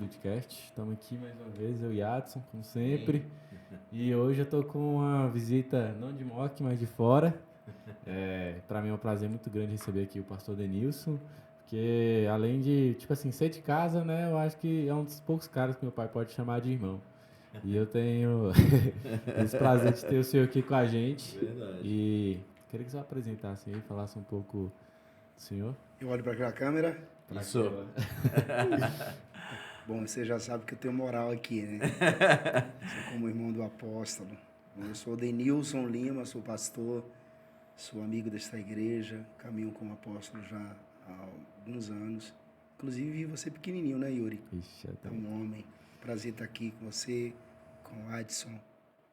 Podcast. Estamos aqui mais uma vez, eu e Adson, como sempre. E hoje eu tô com uma visita não de Moca, mas de fora. Para mim é um prazer muito grande receber aqui o pastor Denilson, porque além de, tipo assim, ser de casa, né, eu acho que é um dos poucos caras que meu pai pode chamar de irmão. E eu tenho esse prazer de ter o senhor aqui com a gente. Verdade. E queria que você apresentasse aí, falasse um pouco do senhor. Eu olho para aquela câmera. Isso. Bom, você já sabe que eu tenho moral aqui, né? Sou como irmão do apóstolo. Eu sou Denilson Lima, sou pastor, sou amigo desta igreja, caminho como apóstolo já há alguns anos. Inclusive vi você pequenininho, né, Yuri? Ixi, É um homem. Prazer estar aqui com você, com o Adson,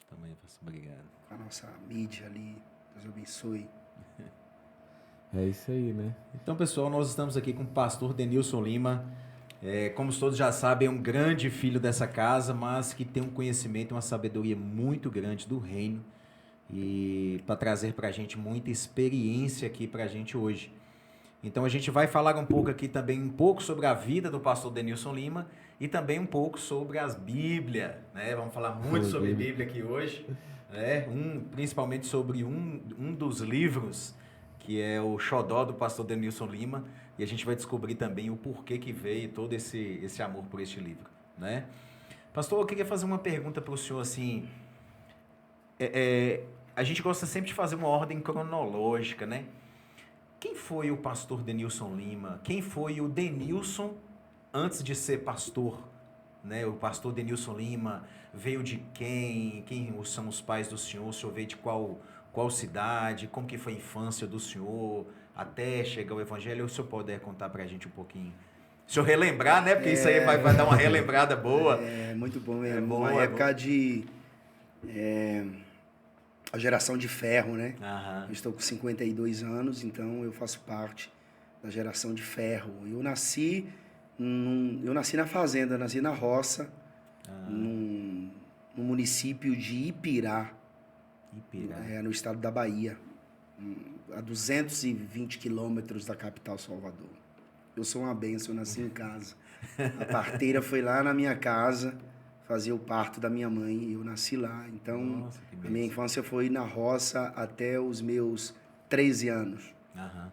Também, pastor, obrigado. com a nossa mídia ali. Deus abençoe. É isso aí, né? Então, pessoal, nós estamos aqui com o pastor Denilson Lima. Como todos já sabem, é um grande filho dessa casa, mas que tem um conhecimento e uma sabedoria muito grande do reino e para trazer para a gente muita experiência aqui para a gente hoje. Então, a gente vai falar um pouco aqui também, um pouco sobre a vida do pastor Denilson Lima e também um pouco sobre as Bíblias, né? Vamos falar muito sobre Bíblia aqui hoje, né? Principalmente sobre um dos livros, que é o Xodó do pastor Denilson Lima, e a gente vai descobrir também o porquê que veio todo esse amor por este livro, né? Pastor, eu queria fazer uma pergunta para o senhor, assim, a gente gosta sempre de fazer uma ordem cronológica, né? Quem foi o pastor Denilson Lima? Quem foi o Denilson antes de ser pastor? Né? O pastor Denilson Lima veio de quem? Quem são os pais do senhor? O senhor veio de qual cidade? Como que foi a infância do senhor até chegar ao evangelho? Ou o senhor puder contar pra gente um pouquinho? O senhor relembrar, né? Porque isso aí vai dar uma relembrada boa. É muito bom mesmo. É bom, Uma é época de... a geração de ferro, né? Aham. Eu estou com 52 anos, então eu faço parte da geração de ferro. Eu nasci na fazenda, nasci na roça, no município de Ipirá, no estado da Bahia, a 220 quilômetros da capital Salvador. Eu sou uma bênção, eu nasci em casa. A parteira foi lá na minha casa fazer o parto da minha mãe e eu nasci lá. Então, Nossa, que a bênção. minha infância foi na roça até os meus 13 anos. Aham.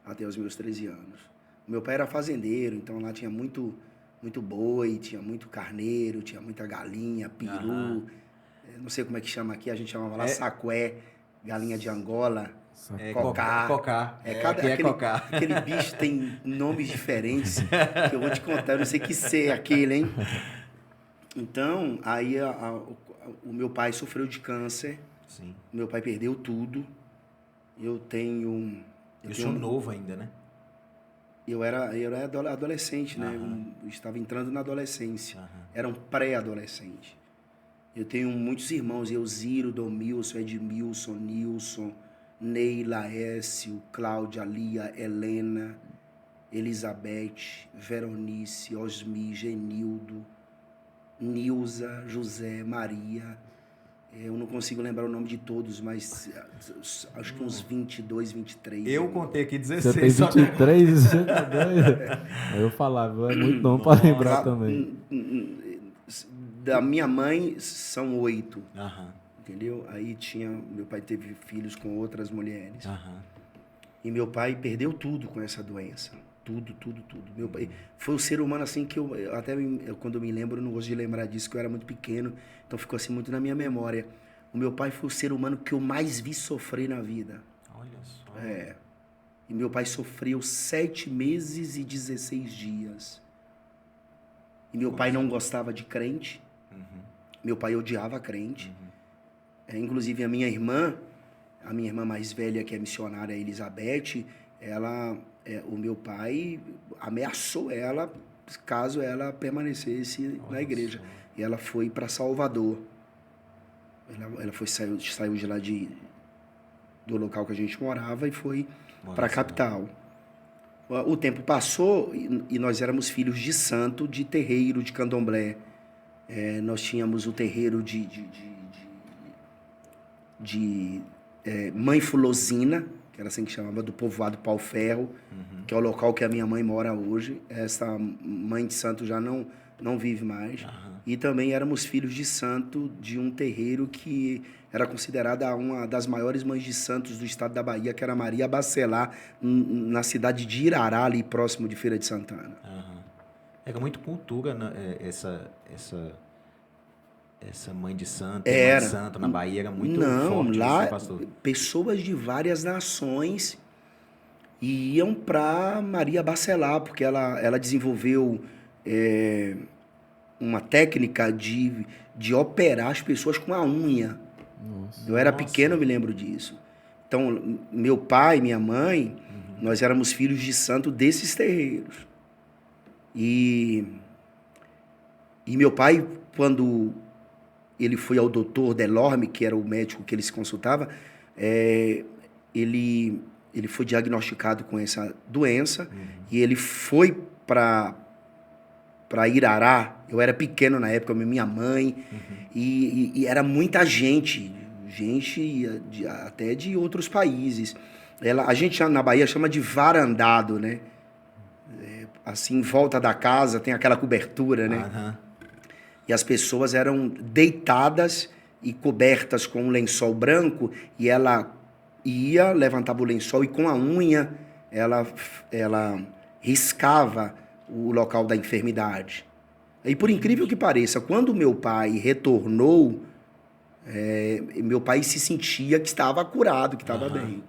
Até os meus 13 anos. O meu pai era fazendeiro, então lá tinha muito boi, tinha muito carneiro, tinha muita galinha, peru. Não sei como é que chama aqui, a gente chamava lá sacué, galinha de Angola, cocá. Cocá. Cocá. Aquele bicho tem nomes diferentes que eu vou te contar, eu não sei que ser aquele, hein? Então, aí o meu pai sofreu de câncer. Sim. Meu pai perdeu tudo. E o senhor novo ainda, né? Eu era adolescente, né? Eu estava entrando na adolescência. Era um pré-adolescente. Eu tenho muitos irmãos, Eusírio, Domilson, Edmilson, Nilson, Ney, Laércio, Cláudia, Lia, Helena, Elizabeth, Veronice, Osmi, Genildo, Nilza, José, Maria. Eu não consigo lembrar o nome de todos, mas acho que uns 22, 23. Eu contei aqui 16. Você tem 23 e você tá doido? Aí eu falava, é muito bom pra lembrar também. Da minha mãe, são 8. Aham. Entendeu? Aí meu pai teve filhos com outras mulheres. Aham. E meu pai perdeu tudo com essa doença. Tudo. Meu pai foi o ser humano assim que quando eu me lembro, eu não gosto de lembrar disso, que eu era muito pequeno, então ficou assim muito na minha memória. O meu pai foi o ser humano que eu mais vi sofrer na vida. Olha só. E meu pai sofreu 7 meses e 16 dias. E meu pai não gostava de crente. Meu pai odiava crente. Inclusive a minha irmã mais velha, que é missionária, a Elizabeth, o meu pai ameaçou ela caso ela permanecesse na igreja. E ela foi para Salvador. Ela saiu de lá do local que a gente morava e foi para a capital. O tempo passou e nós éramos filhos de santo, de terreiro, de candomblé. Nós tínhamos o terreiro de Mãe Fulosina, que era assim que chamava, do povoado Pau-Ferro, que é o local que a minha mãe mora hoje. Essa mãe de santo já não vive mais. Aham. E também éramos filhos de santo de um terreiro que era considerada uma das maiores mães de santos do estado da Bahia, que era Maria Bacelar, na cidade de Irará, ali próximo de Feira de Santana. Aham. Era muito cultura, né? Essa mãe de santo, irmã Era. de santo na Bahia era muito Não, forte, lá isso, pastor. pessoas de várias nações iam para Maria Bacelar, porque ela desenvolveu uma técnica de operar as pessoas com a unha. Nossa. Eu era Nossa. pequeno, eu me lembro disso. Então, meu pai, minha mãe, nós éramos filhos de santo desses terreiros. E meu pai, quando ele foi ao doutor Delorme, que era o médico que ele se consultava, ele foi diagnosticado com essa doença e ele foi para Irará. Eu era pequeno na época, minha mãe, e era muita gente até de outros países. A gente na Bahia chama de varandado, né? Assim, em volta da casa tem aquela cobertura, né? Aham. E as pessoas eram deitadas e cobertas com um lençol branco, e ela ia, levantava o lençol e com a unha ela riscava o local da enfermidade. E por incrível que pareça, quando meu pai retornou, meu pai se sentia que estava curado, que estava bem.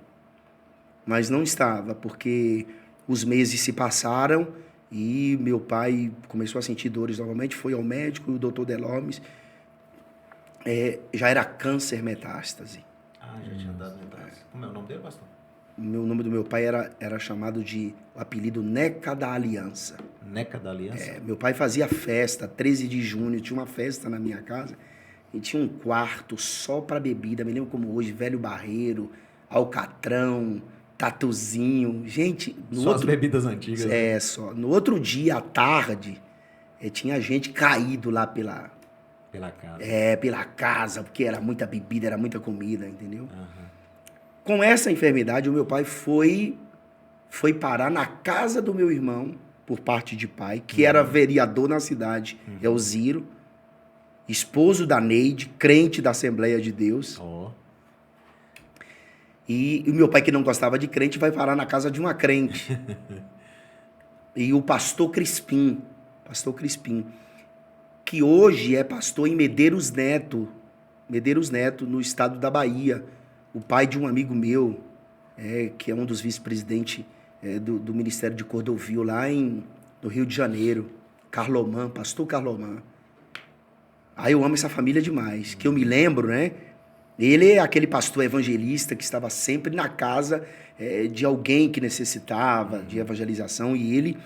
Mas não estava, porque os meses se passaram e meu pai começou a sentir dores novamente, foi ao médico e o doutor Delormes já era câncer metástase. Ah, já tinha dado entrada. Como é o nome dele, pastor? O nome do meu pai era chamado de o apelido Neca da Aliança. Neca da Aliança? Meu pai fazia festa, 13 de junho, tinha uma festa na minha casa, e tinha um quarto só para bebida, me lembro como hoje, Velho Barreiro, Alcatrão, Tatuzinho, gente... Só as bebidas antigas. Né? Só. No outro dia, à tarde, tinha gente caído lá pela casa. Pela casa, porque era muita bebida, era muita comida, entendeu? Aham. Com essa enfermidade, o meu pai foi parar na casa do meu irmão, por parte de pai, que era vereador na cidade, é o Ziro, esposo da Neide, crente da Assembleia de Deus. Oh. E o meu pai, que não gostava de crente, vai parar na casa de uma crente. E o pastor Crispim, que hoje é pastor em Medeiros Neto, no estado da Bahia, o pai de um amigo meu, que é um dos vice-presidentes do Ministério de Cordovil, lá no Rio de Janeiro, Carlomã, pastor Carlomã. Aí eu amo essa família demais, que eu me lembro, né? Ele é aquele pastor evangelista que estava sempre na casa de alguém que necessitava de evangelização, e ele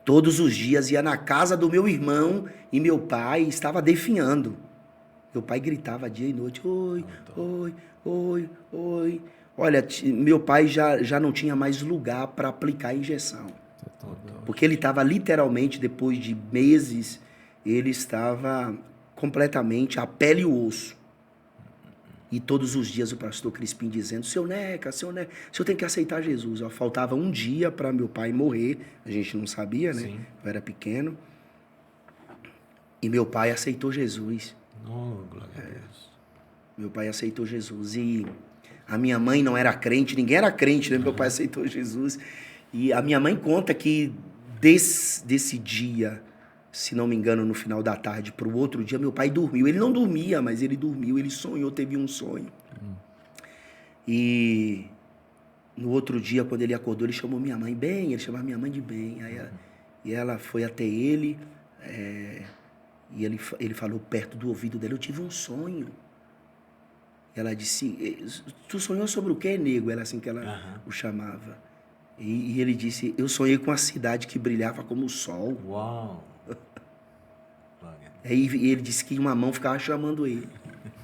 todos os dias ia na casa do meu irmão e meu pai estava definhando. Meu pai gritava dia e noite, oi, oi, oi, oi. Olha, meu pai já não tinha mais lugar para aplicar a injeção. Porque ele estava literalmente, depois de meses, ele estava completamente a pele e o osso. E todos os dias o pastor Crispim dizendo, seu Neca, o senhor tem que aceitar Jesus. Faltava um dia para meu pai morrer, a gente não sabia, né? Sim. Eu era pequeno. E meu pai aceitou Jesus. Oh, glória a Deus. Meu pai aceitou Jesus. E a minha mãe não era crente, ninguém era crente, né? Meu pai aceitou Jesus. E a minha mãe conta que desse dia, se não me engano, no final da tarde para o outro dia, meu pai dormiu. Ele não dormia, mas ele dormiu, ele sonhou, teve um sonho. E no outro dia, quando ele acordou, ele chamou minha mãe bem, ele chamava minha mãe de bem. Aí e ela foi até ele, e ele falou perto do ouvido dele, eu tive um sonho. E ela disse, tu sonhou sobre o quê, nego? Era assim que ela o chamava. E ele disse, eu sonhei com a cidade que brilhava como o sol. Uau! Aí ele disse que uma mão ficava chamando ele.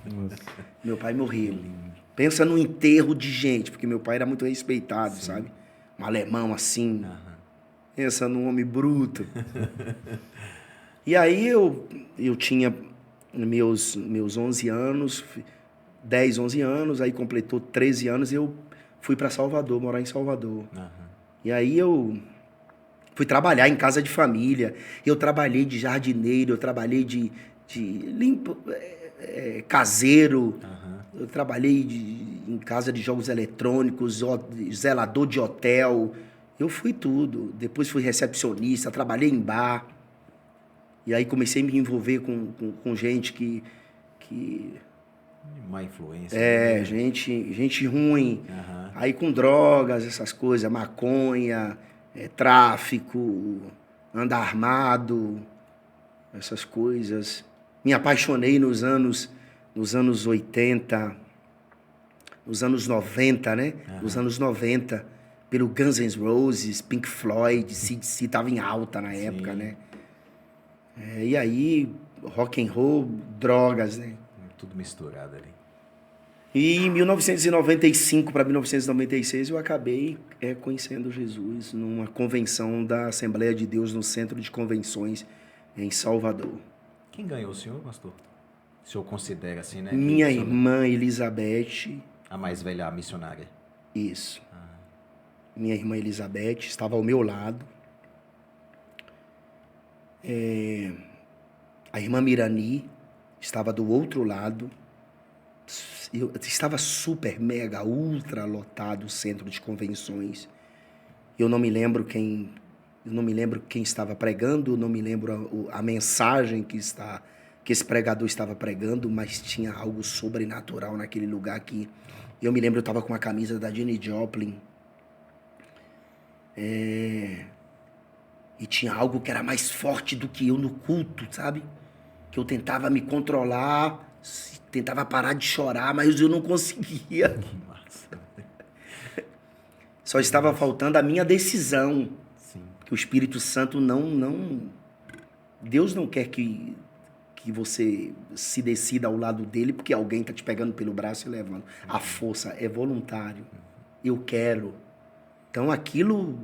Nossa. Meu pai morreu. Pensa no enterro de gente, porque meu pai era muito respeitado, sabe? Um alemão assim. Pensa num homem bruto. E aí eu tinha meus 11 anos, 10, 11 anos, aí completou 13 anos e eu fui para Salvador, morar em Salvador. E aí eu Fui trabalhar em casa de família. Eu trabalhei de jardineiro, eu trabalhei de caseiro. Eu trabalhei em casa de jogos eletrônicos, zelador de hotel. Eu fui tudo. Depois fui recepcionista, trabalhei em bar. E aí comecei a me envolver com gente que Má influência. É, gente ruim. Aí com drogas, essas coisas, maconha, tráfico, andar armado, essas coisas. Me apaixonei nos anos 80, nos anos 90, né? Nos anos 90, pelo Guns N' Roses, Pink Floyd, C.D.C. tava em alta na época, né? E aí, rock and roll, drogas, né? Tudo misturado ali. E em 1995 para 1996 eu acabei conhecendo Jesus numa convenção da Assembleia de Deus no Centro de Convenções em Salvador. Quem ganhou o senhor, pastor? O senhor considera assim, né? Minha irmã Elizabeth. A mais velha, a missionária. Isso. Minha irmã Elizabeth estava ao meu lado. A irmã Mirani estava do outro lado. Estava super, mega, ultra lotado o centro de convenções. Eu não me lembro quem estava pregando, eu não me lembro a mensagem que esse pregador estava pregando, mas tinha algo sobrenatural naquele lugar que eu me lembro, eu estava com a camisa da Janis Joplin. E tinha algo que era mais forte do que eu no culto, sabe? Que eu tentava me controlar, tentava parar de chorar, mas eu não conseguia. Que massa. Só estava faltando a minha decisão. Sim. Que o Espírito Santo não... Deus não quer que você se decida ao lado dele porque alguém está te pegando pelo braço e levando. A força é voluntário. Eu quero. Então aquilo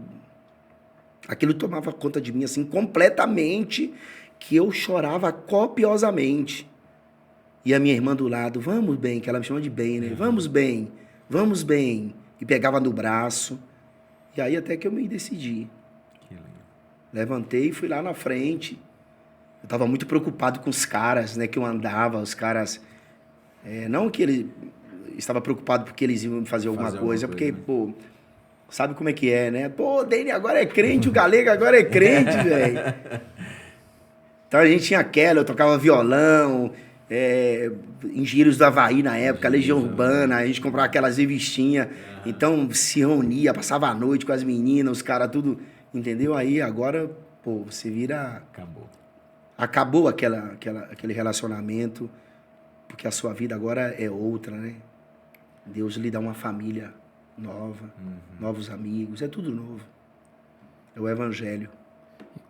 tomava conta de mim assim completamente, que eu chorava copiosamente. E a minha irmã do lado, vamos bem, que ela me chama de bem, né? Vamos bem, vamos bem. E pegava no braço. E aí até que eu me decidi. Que lindo. Levantei e fui lá na frente. Eu estava muito preocupado com os caras, né? Que eu andava, os caras... não que ele estava preocupado porque eles iam fazer alguma coisa, porque, né? Pô, sabe como é que é, né? Pô, Dani agora é crente, o Galego agora é crente, velho. Então a gente tinha aquela, eu tocava violão... Engenheiros do Havaí na época, Legião Urbana, a gente comprava aquelas revistinhas, então se reunia, passava a noite com as meninas, os caras, tudo, entendeu? Aí agora, pô, você vira... Acabou aquele relacionamento, porque a sua vida agora é outra, né? Deus lhe dá uma família nova, novos amigos, é tudo novo. É o Evangelho.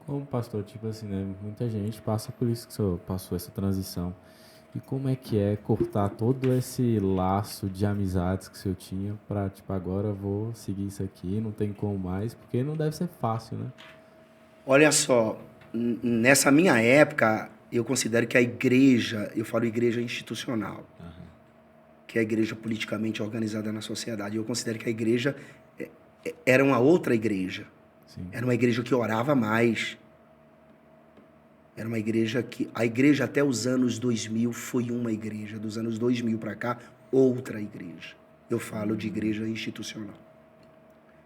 Como pastor, tipo assim, né? Muita gente passa por isso que o senhor passou essa transição. E como é que é cortar todo esse laço de amizades que o senhor tinha para, tipo, agora eu vou seguir isso aqui, não tem como mais, porque não deve ser fácil, né? Olha só, nessa minha época, eu considero que a igreja, eu falo igreja institucional, que é a igreja politicamente organizada na sociedade, eu considero que a igreja era uma outra igreja. Sim. Era uma igreja que orava mais. Era uma igreja que... A igreja até os anos 2000 foi uma igreja. Dos anos 2000 para cá, outra igreja. Eu falo de igreja institucional.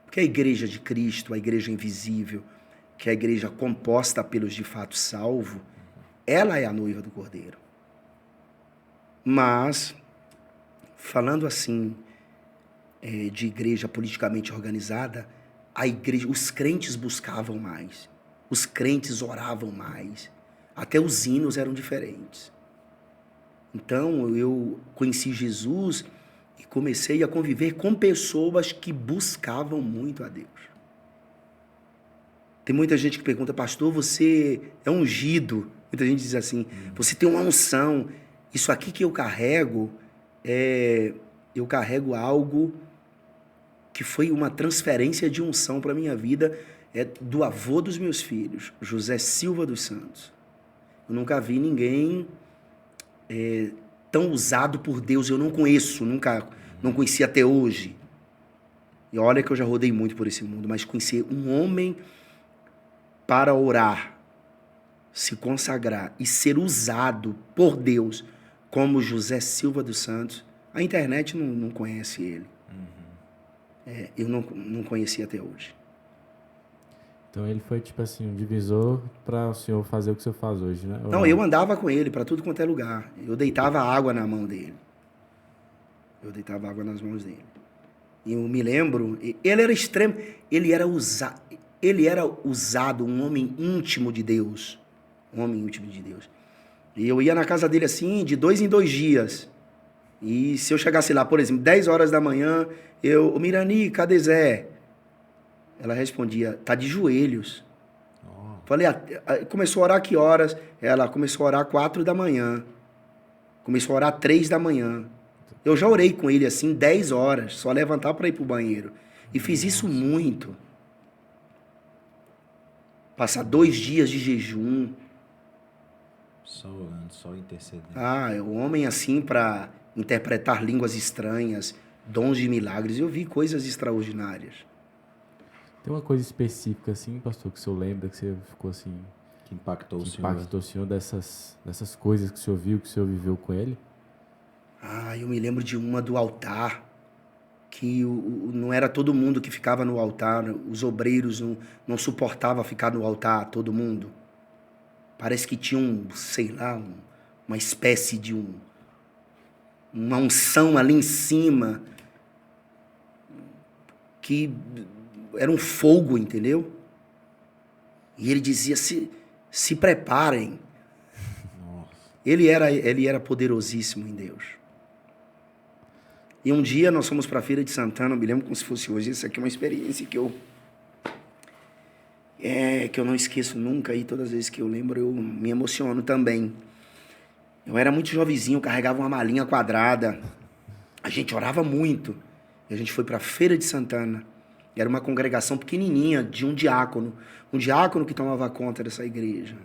Porque a igreja de Cristo, a igreja invisível, que é a igreja composta pelos de fato salvos, ela é a noiva do Cordeiro. Mas, falando assim, de igreja politicamente organizada, a igreja, os crentes buscavam mais. Os crentes oravam mais. Até os hinos eram diferentes. Então, eu conheci Jesus e comecei a conviver com pessoas que buscavam muito a Deus. Tem muita gente que pergunta, pastor, você é ungido? Muita gente diz assim, você tem uma unção. Isso aqui que eu carrego, eu carrego algo que foi uma transferência de unção para a minha vida, do avô dos meus filhos, José Silva dos Santos. Eu nunca vi ninguém tão usado por Deus. Eu não conheço, não conheci até hoje. E olha que eu já rodei muito por esse mundo, mas conhecer um homem para orar, se consagrar e ser usado por Deus como José Silva dos Santos, a internet não conhece ele. Eu não conhecia até hoje. Então ele foi tipo assim, um divisor para o senhor fazer o que o senhor faz hoje, né? Ou Não, eu andava com ele para tudo quanto é lugar. Eu deitava água na mão dele. Eu deitava água nas mãos dele. E eu me lembro, ele era extremo, ele era usado, um homem íntimo de Deus. Um homem íntimo de Deus. E eu ia na casa dele assim, de 2 em 2 dias. E se eu chegasse lá, por exemplo, 10 horas da manhã, ô Mirani, cadê Zé? Ela respondia, tá de joelhos. Falei, começou a orar que horas? Ela começou a orar 4 da manhã. Começou a orar 3 da manhã. Eu já orei com ele assim 10 horas, só levantar para ir pro banheiro. E fiz isso muito. Passar 2 dias de jejum. Só orando, só intercedendo. O homem assim para interpretar línguas estranhas, dons de milagres. Eu vi coisas extraordinárias. Tem uma coisa específica assim, pastor, que o senhor lembra, que você ficou assim... Que impactou o senhor. Impactou o senhor dessas coisas que o senhor viu, que o senhor viveu com ele? Eu me lembro de uma do altar, que não era todo mundo que ficava no altar, os obreiros não suportavam ficar no altar, todo mundo. Parece que tinha uma espécie de uma unção ali em cima, que era um fogo, entendeu? E ele dizia, se preparem. Nossa. Ele era poderosíssimo em Deus. E um dia nós fomos para a Feira de Santana, eu me lembro como se fosse hoje. Isso aqui é uma experiência que eu não esqueço nunca, e todas as vezes que eu lembro eu me emociono também. Eu era muito jovenzinho, carregava uma malinha quadrada. A gente orava muito. E a gente foi para a Feira de Santana. Era uma congregação pequenininha de um diácono que tomava conta dessa igreja.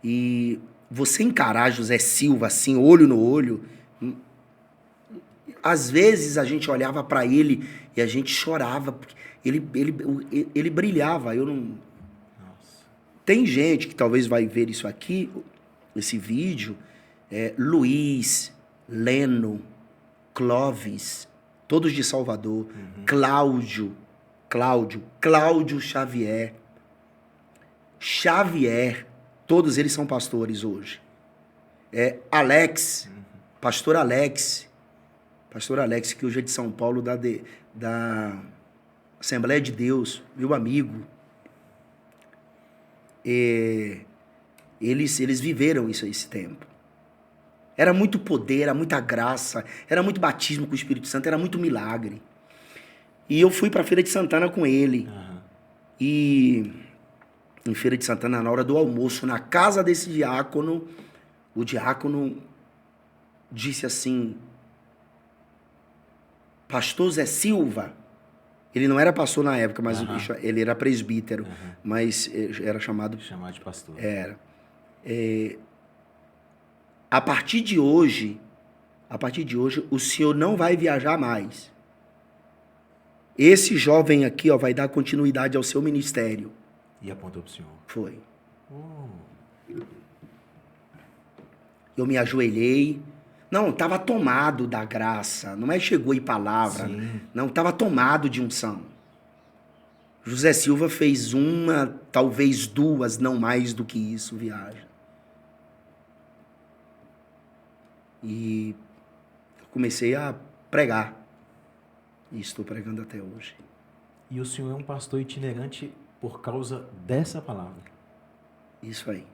E você encarar José Silva assim, olho no olho, às vezes a gente olhava para ele e a gente chorava, porque ele brilhava. Nossa. Tem gente que talvez vai ver isso aqui, esse vídeo, Luiz, Leno, Clóvis, todos de Salvador, Cláudio Xavier, todos eles são pastores hoje. Alex, pastor Alex, que hoje é de São Paulo, da Assembleia de Deus, meu amigo. Eles viveram esse tempo. Era muito poder, era muita graça, era muito batismo com o Espírito Santo, era muito milagre. E eu fui para a Feira de Santana com ele. E em Feira de Santana, na hora do almoço, na casa desse diácono, o diácono disse assim, pastor Zé Silva, ele não era pastor na época, mas ele era presbítero, mas era chamado de pastor. Era. A partir de hoje, o senhor não vai viajar mais. Esse jovem aqui, vai dar continuidade ao seu ministério. E apontou para o senhor. Foi. Eu me ajoelhei. Não, estava tomado da graça. Não é chegou em palavra. Sim. Não, estava tomado de unção. José Silva fez uma, talvez 2, não mais do que isso, viagem. E comecei a pregar. E estou pregando até hoje. E o senhor é um pastor itinerante por causa dessa palavra. Isso aí.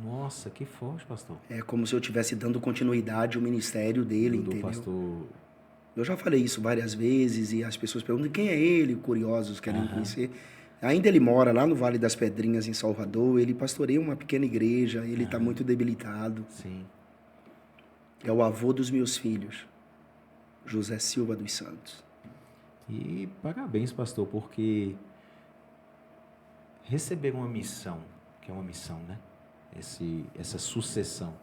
Nossa, que forte, pastor. É como se eu estivesse dando continuidade ao ministério dele, entendeu? Pastor... Eu já falei isso várias vezes e as pessoas perguntam quem é ele, curiosos, querem conhecer. Ainda ele mora lá no Vale das Pedrinhas, em Salvador. Ele pastoreia uma pequena igreja, ele está muito debilitado. Sim. É o avô dos meus filhos, José Silva dos Santos. E parabéns, pastor, porque receber uma missão, que é uma missão, né? Essa sucessão.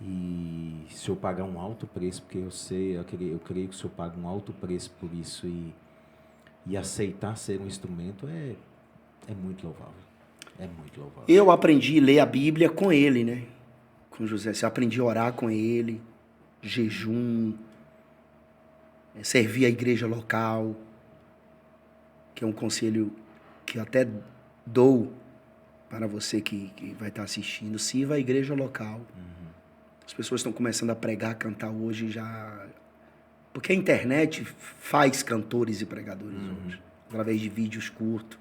E se eu pagar um alto preço, porque eu creio que se eu pago um alto preço por isso e aceitar ser um instrumento, É muito louvável. É muito louvável. Eu aprendi a ler a Bíblia com ele, né? Com José. Eu aprendi a orar com ele, jejum, servir a igreja local, que é um conselho que eu até dou para você que vai estar assistindo. Sirva a igreja local. As pessoas estão começando a pregar, cantar hoje já... Porque a internet faz cantores e pregadores hoje, através de vídeos curtos.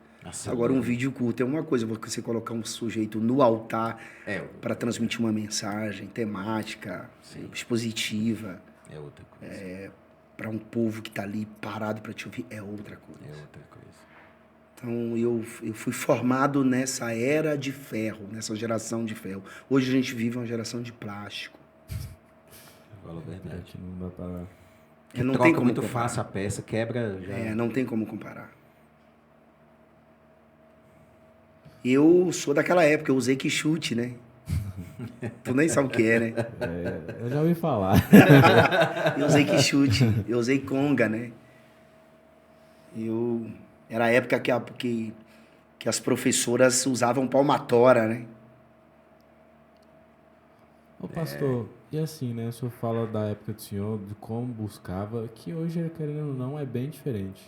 Agora, um vídeo curto é uma coisa, você colocar um sujeito no altar para transmitir uma mensagem temática, expositiva. É outra coisa. Para um povo que está ali parado para te ouvir, é outra coisa. É outra coisa. Então, eu fui formado nessa era de ferro, nessa geração de ferro. Hoje a gente vive uma geração de plástico. Fala a verdade. Não dá pra... Não troca tem como muito comparar. fácil a peça, quebra já. Não tem como comparar. Eu sou daquela época, eu usei quichute, né? Tu nem sabe o que é, né? Eu já ouvi falar. Eu usei quichute, eu usei conga, né? Era a época que as professoras usavam palmatória, né? Ô pastor, e assim, né? O senhor fala da época do senhor, de como buscava, que hoje, querendo ou não, é bem diferente.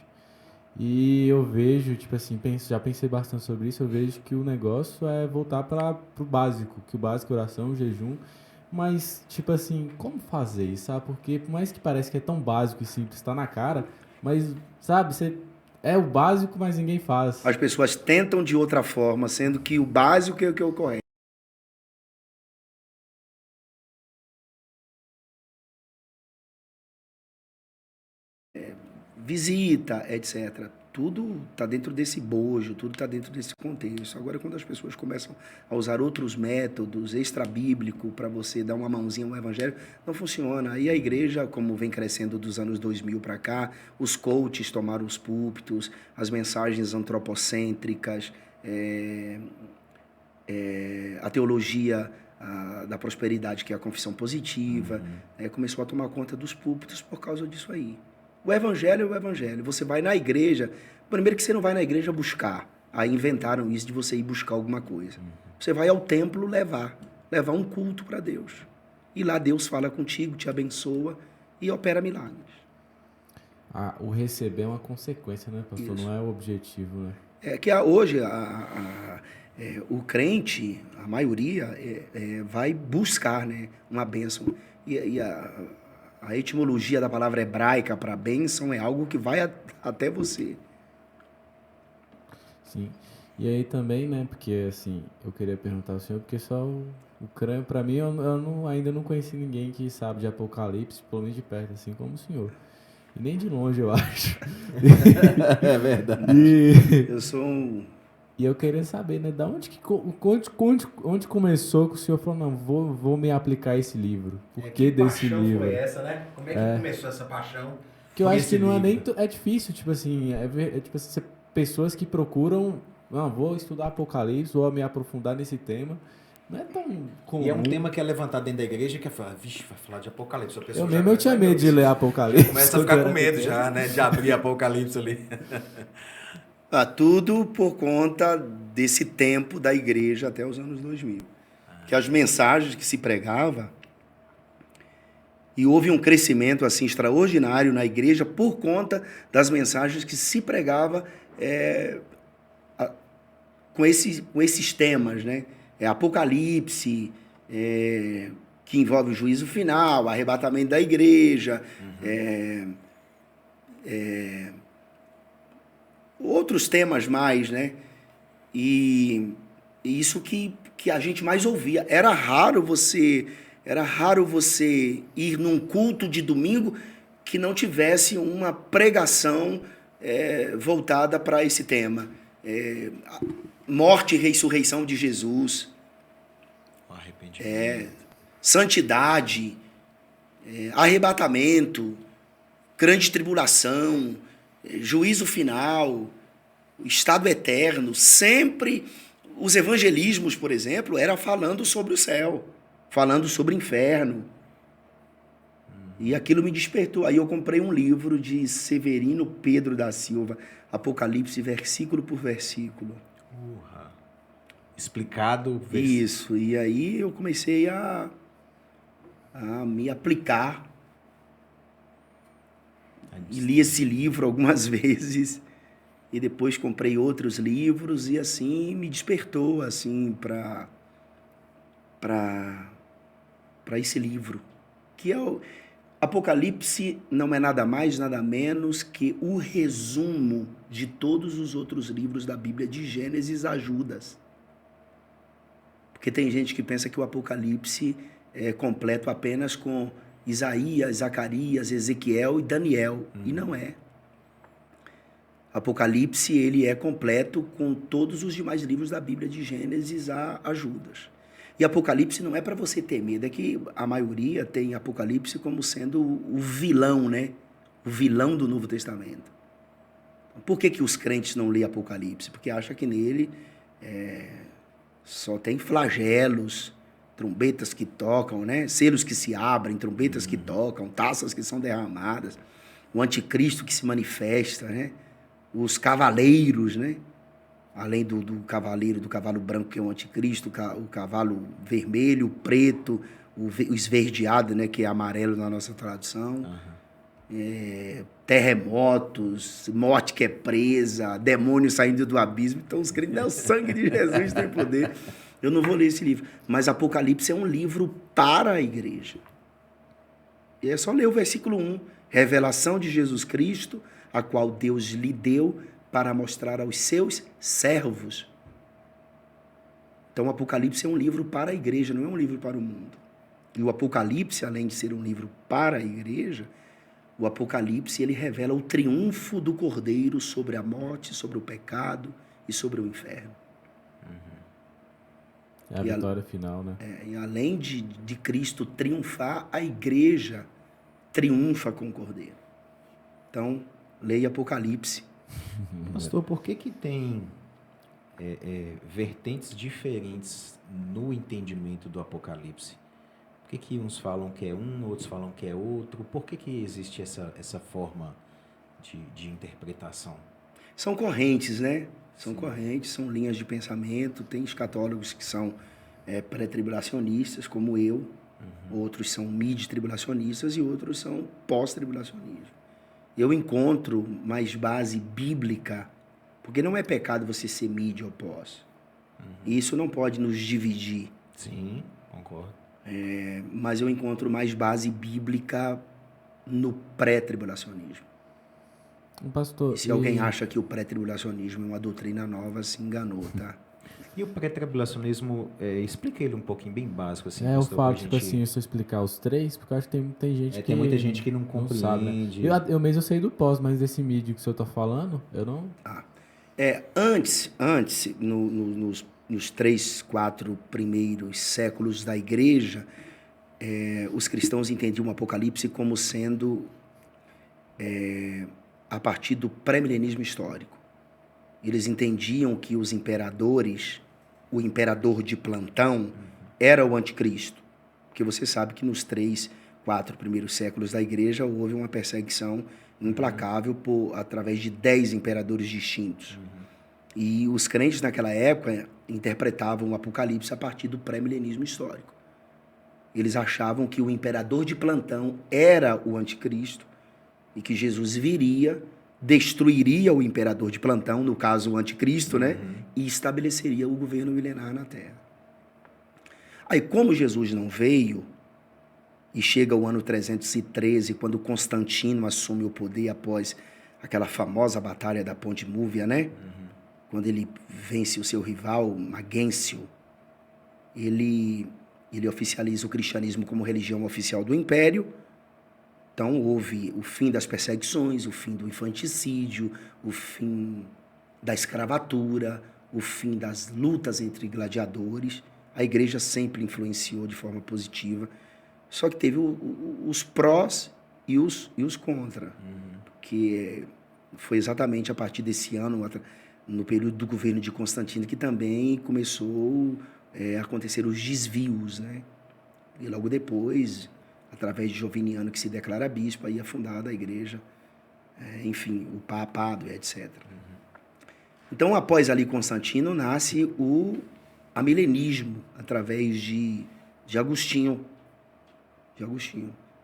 E eu vejo, tipo assim, já pensei bastante sobre isso, eu vejo que o negócio é voltar pro básico, que o básico é oração, o jejum, mas, tipo assim, como fazer isso, sabe? Porque por mais que pareça que é tão básico e simples, tá na cara, mas, sabe, é o básico, mas ninguém faz. As pessoas tentam de outra forma, sendo que o básico é o que é o correto. Visita, etc. Tudo está dentro desse bojo, tudo está dentro desse contexto. Agora, quando as pessoas começam a usar outros métodos extra-bíblicos para você dar uma mãozinha no evangelho, não funciona. Aí a igreja, como vem crescendo dos anos 2000 para cá, os coaches tomaram os púlpitos, as mensagens antropocêntricas, a teologia da prosperidade, que é a confissão positiva, começou a tomar conta dos púlpitos por causa disso aí. O evangelho é o evangelho. Você vai na igreja... Primeiro que você não vai na igreja buscar. Aí inventaram isso de você ir buscar alguma coisa. Você vai ao templo levar um culto para Deus. E lá Deus fala contigo, te abençoa e opera milagres. O receber é uma consequência, né, pastor? Isso. Não é o objetivo, né? É que hoje o crente, a maioria, vai buscar, né, uma bênção. E a etimologia da palavra hebraica para bênção é algo que vai até você. Sim. E aí também, né, porque assim, eu queria perguntar ao senhor, porque só o crânio, para mim, eu ainda não conheci ninguém que sabe de Apocalipse, pelo menos de perto, assim como o senhor. E nem de longe, eu acho. É verdade. Eu sou E eu queria saber, né, da onde começou que o senhor falou, não, vou me aplicar a esse livro. Por que desse livro? Foi essa, né? Como é que começou essa paixão? Que eu acho que não é nem... É difícil, tipo assim, tipo assim, pessoas que procuram, não, vou estudar Apocalipse, vou me aprofundar nesse tema. Não é tão comum. E é um tema que é levantado dentro da igreja que é falar, vixe, vai falar de Apocalipse. Eu tinha medo de ler Apocalipse. Começa a ficar com medo já, né? De abrir Apocalipse ali. Tudo por conta desse tempo da igreja até os anos 2000. Que as mensagens que se pregava, e houve um crescimento assim extraordinário na igreja por conta das mensagens que se pregava com esses temas, né? Apocalipse, que envolve o juízo final, arrebatamento da igreja, outros temas mais, né? E isso que a gente mais ouvia. Era raro você ir num culto de domingo que não tivesse uma pregação voltada para esse tema. Morte e ressurreição de Jesus. Santidade, arrebatamento, grande tribulação, juízo final, estado eterno. Sempre os evangelismos, por exemplo, era falando sobre o céu, falando sobre o inferno. E aquilo me despertou. Aí eu comprei um livro de Severino Pedro da Silva, Apocalipse, versículo por versículo. Explicado. Isso, e aí eu comecei a me aplicar. E li esse livro algumas vezes. E depois comprei outros livros e assim me despertou assim para esse livro, que é o Apocalipse. Não é nada mais, nada menos que o resumo de todos os outros livros da Bíblia, de Gênesis a Judas. Porque tem gente que pensa que o Apocalipse é completo apenas com Isaías, Zacarias, Ezequiel e Daniel. E não é. Apocalipse, ele é completo com todos os demais livros da Bíblia, de Gênesis a Judas. E Apocalipse não é para você ter medo, é que a maioria tem Apocalipse como sendo o vilão, né? O vilão do Novo Testamento. Por que os crentes não lêem Apocalipse? Porque acham que nele só tem flagelos, trombetas que tocam, né? Selos que se abrem, trombetas que tocam, taças que são derramadas, o anticristo que se manifesta, né? Os cavaleiros, né? Além do cavaleiro, do cavalo branco, que é o anticristo, o cavalo vermelho, o preto, o esverdeado, né? Que é amarelo na nossa tradução. Terremotos, morte que é presa, demônio saindo do abismo. Então, os crentes, não, o sangue de Jesus tem poder. Eu não vou ler esse livro. Mas Apocalipse é um livro para a igreja. E é só ler o versículo 1. Revelação de Jesus Cristo, a qual Deus lhe deu para mostrar aos seus servos. Então, o Apocalipse é um livro para a igreja, não é um livro para o mundo. E o Apocalipse, além de ser um livro para a igreja, o Apocalipse, ele revela o triunfo do Cordeiro sobre a morte, sobre o pecado e sobre o inferno. É a vitória final, né? E além de Cristo triunfar, a igreja triunfa com o Cordeiro. Então, leia Apocalipse. Pastor, por que tem vertentes diferentes no entendimento do Apocalipse? Por que uns falam que é um, outros falam que é outro? Por que existe essa forma de interpretação? São correntes, né? São correntes, são linhas de pensamento. Tem escatólogos que são pré-tribulacionistas, como eu. Outros são mid-tribulacionistas e outros são pós-tribulacionistas. Eu encontro mais base bíblica, porque não é pecado você ser mid ou pós. Isso não pode nos dividir. Sim, concordo. Mas eu encontro mais base bíblica no pré-tribulacionismo. Pastor, E se alguém acha que o pré-tribulacionismo é uma doutrina nova, se enganou, tá? E o pré-tribulacionismo, explica ele um pouquinho bem básico, assim. Eu falo, tipo assim, se eu explicar os três, porque eu acho que tem gente que... Tem muita gente que não compreende. Sabe, né? Eu mesmo sei do pós, mas desse mídia que o senhor tá falando, eu não... Antes nos 3, 4 primeiros séculos da igreja, os cristãos entendiam o Apocalipse como sendo a partir do pré-milenismo histórico. Eles entendiam que os imperadores, o imperador de plantão, era o anticristo. Porque você sabe que nos 3, 4 primeiros séculos da igreja houve uma perseguição implacável através de 10 imperadores distintos. E os crentes naquela época interpretavam o Apocalipse a partir do pré-milenismo histórico. Eles achavam que o imperador de plantão era o anticristo e que Jesus viria, destruiria o imperador de plantão, no caso o anticristo, né? E estabeleceria o governo milenar na Terra. Aí, como Jesus não veio, e chega o ano 313, quando Constantino assume o poder após aquela famosa batalha da Ponte Múvia, né? Quando ele vence o seu rival, Magêncio, ele oficializa o cristianismo como religião oficial do império. Então, houve o fim das perseguições, o fim do infanticídio, o fim da escravatura, o fim das lutas entre gladiadores. A igreja sempre influenciou de forma positiva. Só que teve os prós e os contra. Porque foi exatamente a partir desse ano, no período do governo de Constantino, que também começou a acontecer os desvios, né? E logo depois, através de Joviniano, que se declara bispo, aí é fundada a igreja, enfim, o papado, etc. Então, após ali Constantino, nasce o amilenismo, através de Agostinho.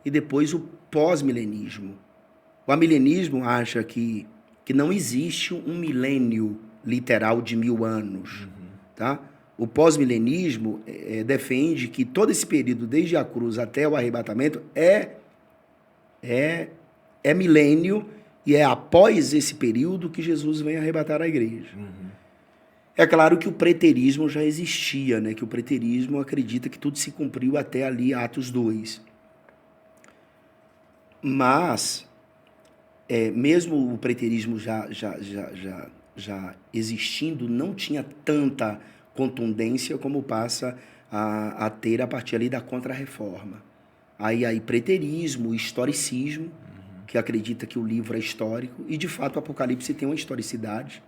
E depois o pós-milenismo. O amilenismo acha que não existe um milênio literal de 1000 anos. Tá? O pós-milenismo defende que todo esse período, desde a cruz até o arrebatamento, é milênio, e é após esse período que Jesus vem arrebatar a igreja. É claro que o preterismo já existia, né? Que o preterismo acredita que tudo se cumpriu até ali, Atos 2. Mas, mesmo o preterismo já existindo, não tinha tanta contundência como passa a ter a partir ali da Contra-Reforma. Aí preterismo, historicismo, que acredita que o livro é histórico, e de fato o Apocalipse tem uma historicidade,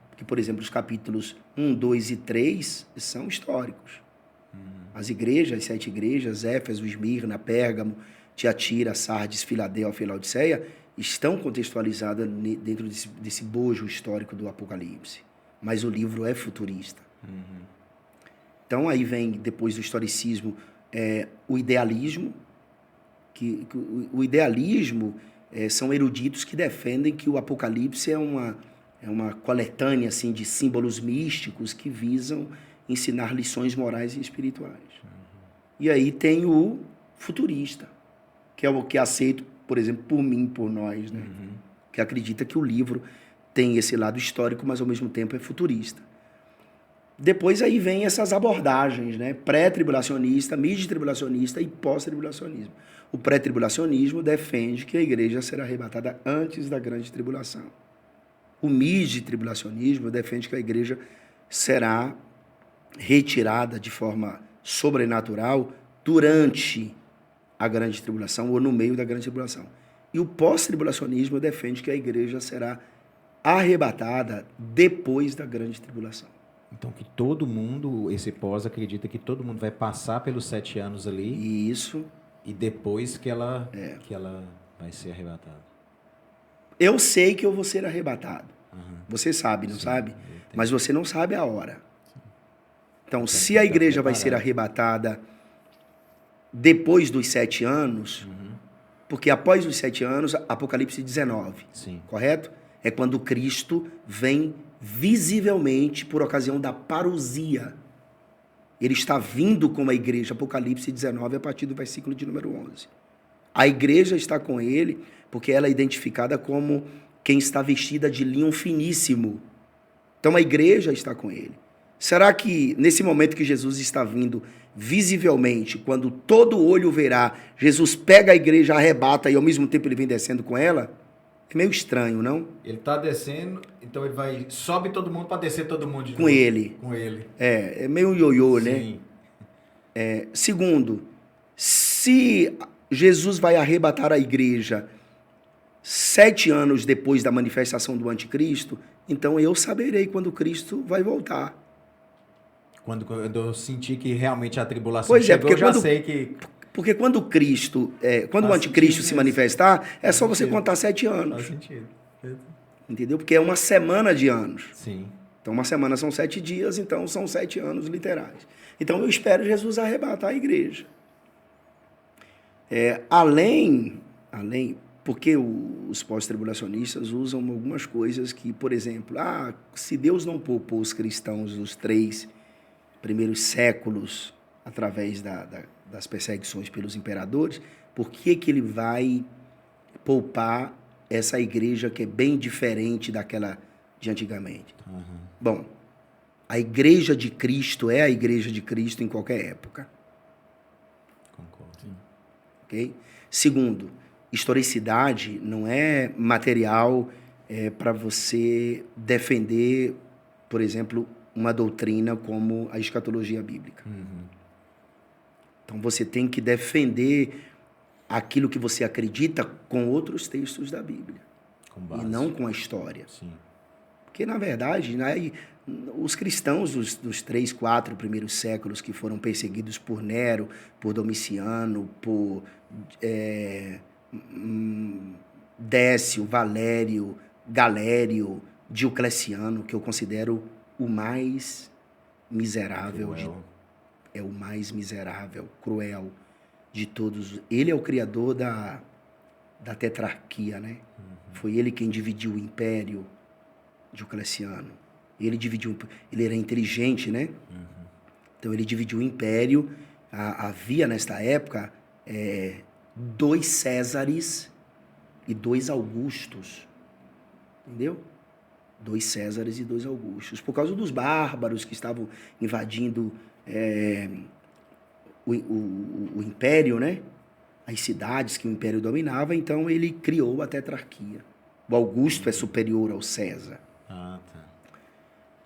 porque, por exemplo, os capítulos 1, 2 e 3 são históricos. As igrejas, as 7 igrejas, Éfeso, Esmirna, Pérgamo, Tiatira, Sardes, Filadélfia e Laodiceia, estão contextualizadas dentro desse bojo histórico do Apocalipse. Mas o livro é futurista. Então aí vem, depois do historicismo, o idealismo, que o idealismo são eruditos que defendem que o Apocalipse é uma coletânea assim, de símbolos místicos que visam ensinar lições morais e espirituais. E aí tem o futurista, que é o que é aceito, por exemplo, por mim, por nós, né? Que acredita que o livro tem esse lado histórico, mas ao mesmo tempo é futurista. Depois aí vem essas abordagens, né? Pré-tribulacionista, mid-tribulacionista e pós-tribulacionismo. O pré-tribulacionismo defende que a igreja será arrebatada antes da grande tribulação. O mid-tribulacionismo defende que a igreja será retirada de forma sobrenatural durante a grande tribulação ou no meio da grande tribulação. E o pós-tribulacionismo defende que a igreja será arrebatada depois da grande tribulação. Então que todo mundo, esse pós acredita que todo mundo vai passar pelos 7 anos ali. Isso. E depois que ela vai ser arrebatada. Eu sei que eu vou ser arrebatado. Você sabe, não sabe? Mas você não sabe a hora. Então, se a igreja vai ser arrebatada depois dos 7 anos, porque após os 7 anos, Apocalipse 19, correto? É quando Cristo vem visivelmente por ocasião da parousia. Ele está vindo com a igreja, Apocalipse 19, a partir do versículo de número 11. A igreja está com ele porque ela é identificada como quem está vestida de linho finíssimo. Então a igreja está com ele. Será que nesse momento que Jesus está vindo visivelmente, quando todo olho verá, Jesus pega a igreja, arrebata e ao mesmo tempo ele vem descendo com ela? É meio estranho, não? Ele está descendo, então ele sobe todo mundo para descer todo mundo de com novo. ele. Com ele. É meio ioiô, Sim. né? Segundo, se Jesus vai arrebatar a igreja 7 anos depois da manifestação do anticristo, então eu saberei quando Cristo vai voltar. Quando eu sentir que realmente a tribulação chegou, eu já sei que... Porque quando o anticristo se manifestar, é só você contar 7 anos. Faz sentido. Entendeu? Porque é uma semana de anos. Sim. Então, uma semana são 7 dias, então são 7 anos literais. Então, eu espero Jesus arrebatar a igreja. Porque os pós-tribulacionistas usam algumas coisas que, por exemplo, se Deus não poupou os cristãos dos 3 primeiros séculos através das perseguições pelos imperadores, por que ele vai poupar essa igreja que é bem diferente daquela de antigamente? Bom, a igreja de Cristo é a igreja de Cristo em qualquer época. Concordo. Ok? Segundo, historicidade não é material para você defender, por exemplo, uma doutrina como a escatologia bíblica. Então você tem que defender aquilo que você acredita com outros textos da Bíblia. E não com a história. Sim. Porque, na verdade, né, os cristãos dos 3, 4 primeiros séculos que foram perseguidos por Nero, por Domiciano, por Décio, Valério, Galério, Diocleciano, que eu considero o mais miserável, Cruel. o mais miserável, cruel de todos. Ele é o criador da tetrarquia, né? Foi ele quem dividiu o império, Diocleciano. Ele era inteligente, né? Então ele dividiu o império. Havia nesta época 2 Césares e 2 Augustos, entendeu? 2 Césares e 2 Augustos, por causa dos bárbaros que estavam invadindo o império, né? As cidades que o império dominava, então ele criou a tetrarquia. O Augusto é superior ao César. Ah, tá.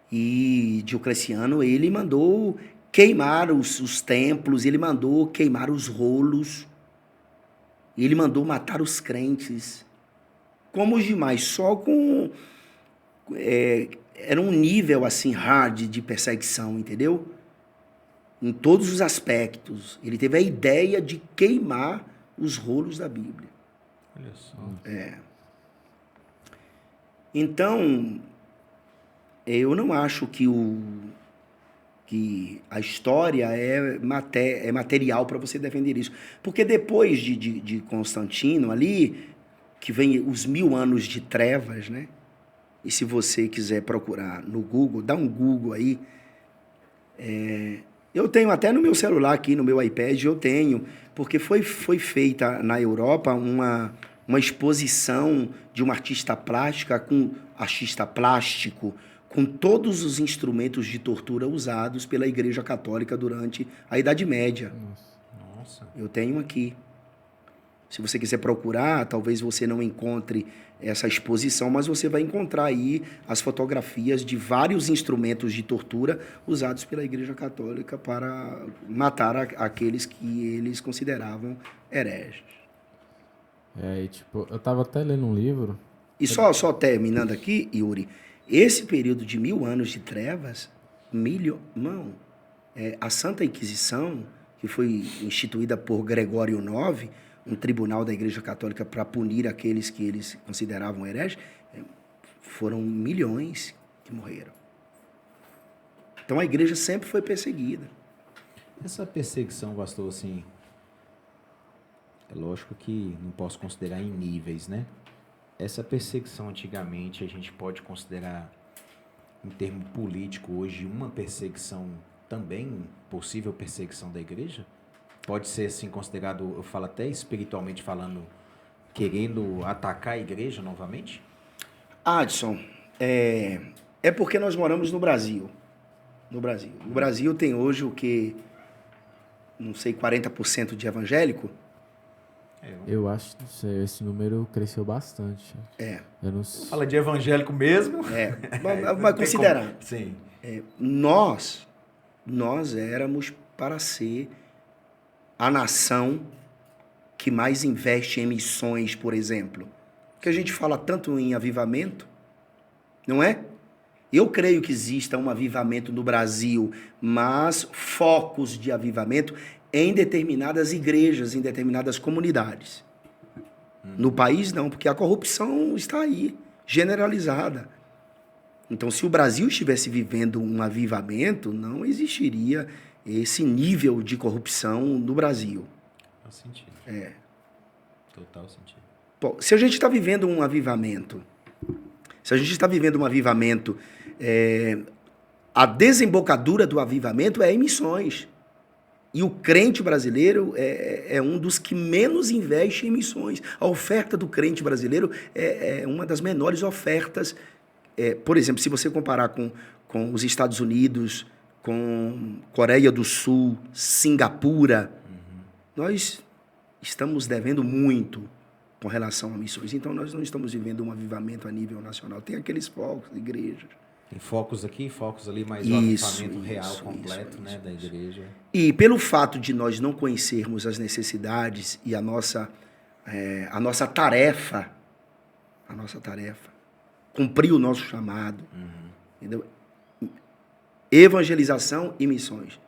E Diocleciano, ele mandou queimar os templos, ele mandou queimar os rolos, ele mandou matar os crentes. Como os demais, só com... era um nível assim hard de perseguição, entendeu? Em todos os aspectos. Ele teve a ideia de queimar os rolos da Bíblia. Olha só. Então, eu não acho que a história é material para você defender isso. Porque depois de Constantino ali, que vem os 1000 anos de trevas, né? E se você quiser procurar no Google, dá um Google aí. Eu tenho até no meu celular aqui, no meu iPad, eu tenho, porque foi feita na Europa uma exposição de um artista plástico, com todos os instrumentos de tortura usados pela Igreja Católica durante a Idade Média. Nossa. Eu tenho aqui. Se você quiser procurar, talvez você não encontre essa exposição, mas você vai encontrar aí as fotografias de vários instrumentos de tortura usados pela Igreja Católica para matar aqueles que eles consideravam hereges. E tipo, eu tava até lendo um livro. E só terminando aqui, Yuri, esse período de 1000 anos de trevas, a Santa Inquisição, que foi instituída por Gregório IX, um tribunal da Igreja Católica para punir aqueles que eles consideravam hereges, foram milhões que morreram. Então a igreja sempre foi perseguida. Essa perseguição, pastor, assim, é lógico que não posso considerar em níveis, né? Essa perseguição antigamente a gente pode considerar, em termo político hoje, uma perseguição também, possível perseguição da igreja? Pode ser assim considerado, eu falo até espiritualmente falando, querendo atacar a igreja novamente? Adson, é porque nós moramos no Brasil. No Brasil. O Brasil tem hoje o que, não sei, 40% de evangélico? Eu acho que esse número cresceu bastante. Eu não sei. Fala de evangélico mesmo? Mas considerando. Sim. Nós éramos para ser a nação que mais investe em missões, por exemplo. Que a gente fala tanto em avivamento, não é? Eu creio que exista um avivamento no Brasil, mas focos de avivamento em determinadas igrejas, em determinadas comunidades. No país, não, porque a corrupção está aí, generalizada. Então, se o Brasil estivesse vivendo um avivamento, não existiria esse nível de corrupção no Brasil. Faz sentido. Total sentido. Bom, se a gente está vivendo um avivamento, a desembocadura do avivamento é em missões. E o crente brasileiro é um dos que menos investe em missões. A oferta do crente brasileiro é uma das menores ofertas. Por exemplo, se você comparar com os Estados Unidos, com Coreia do Sul, Singapura, nós estamos devendo muito com relação a missões. Então, nós não estamos vivendo um avivamento a nível nacional. Tem aqueles focos, igrejas. Tem focos aqui, focos ali, mas o avivamento real, completo, da igreja. E pelo fato de nós não conhecermos as necessidades e a nossa tarefa, cumprir o nosso chamado, entendeu? Evangelização e missões.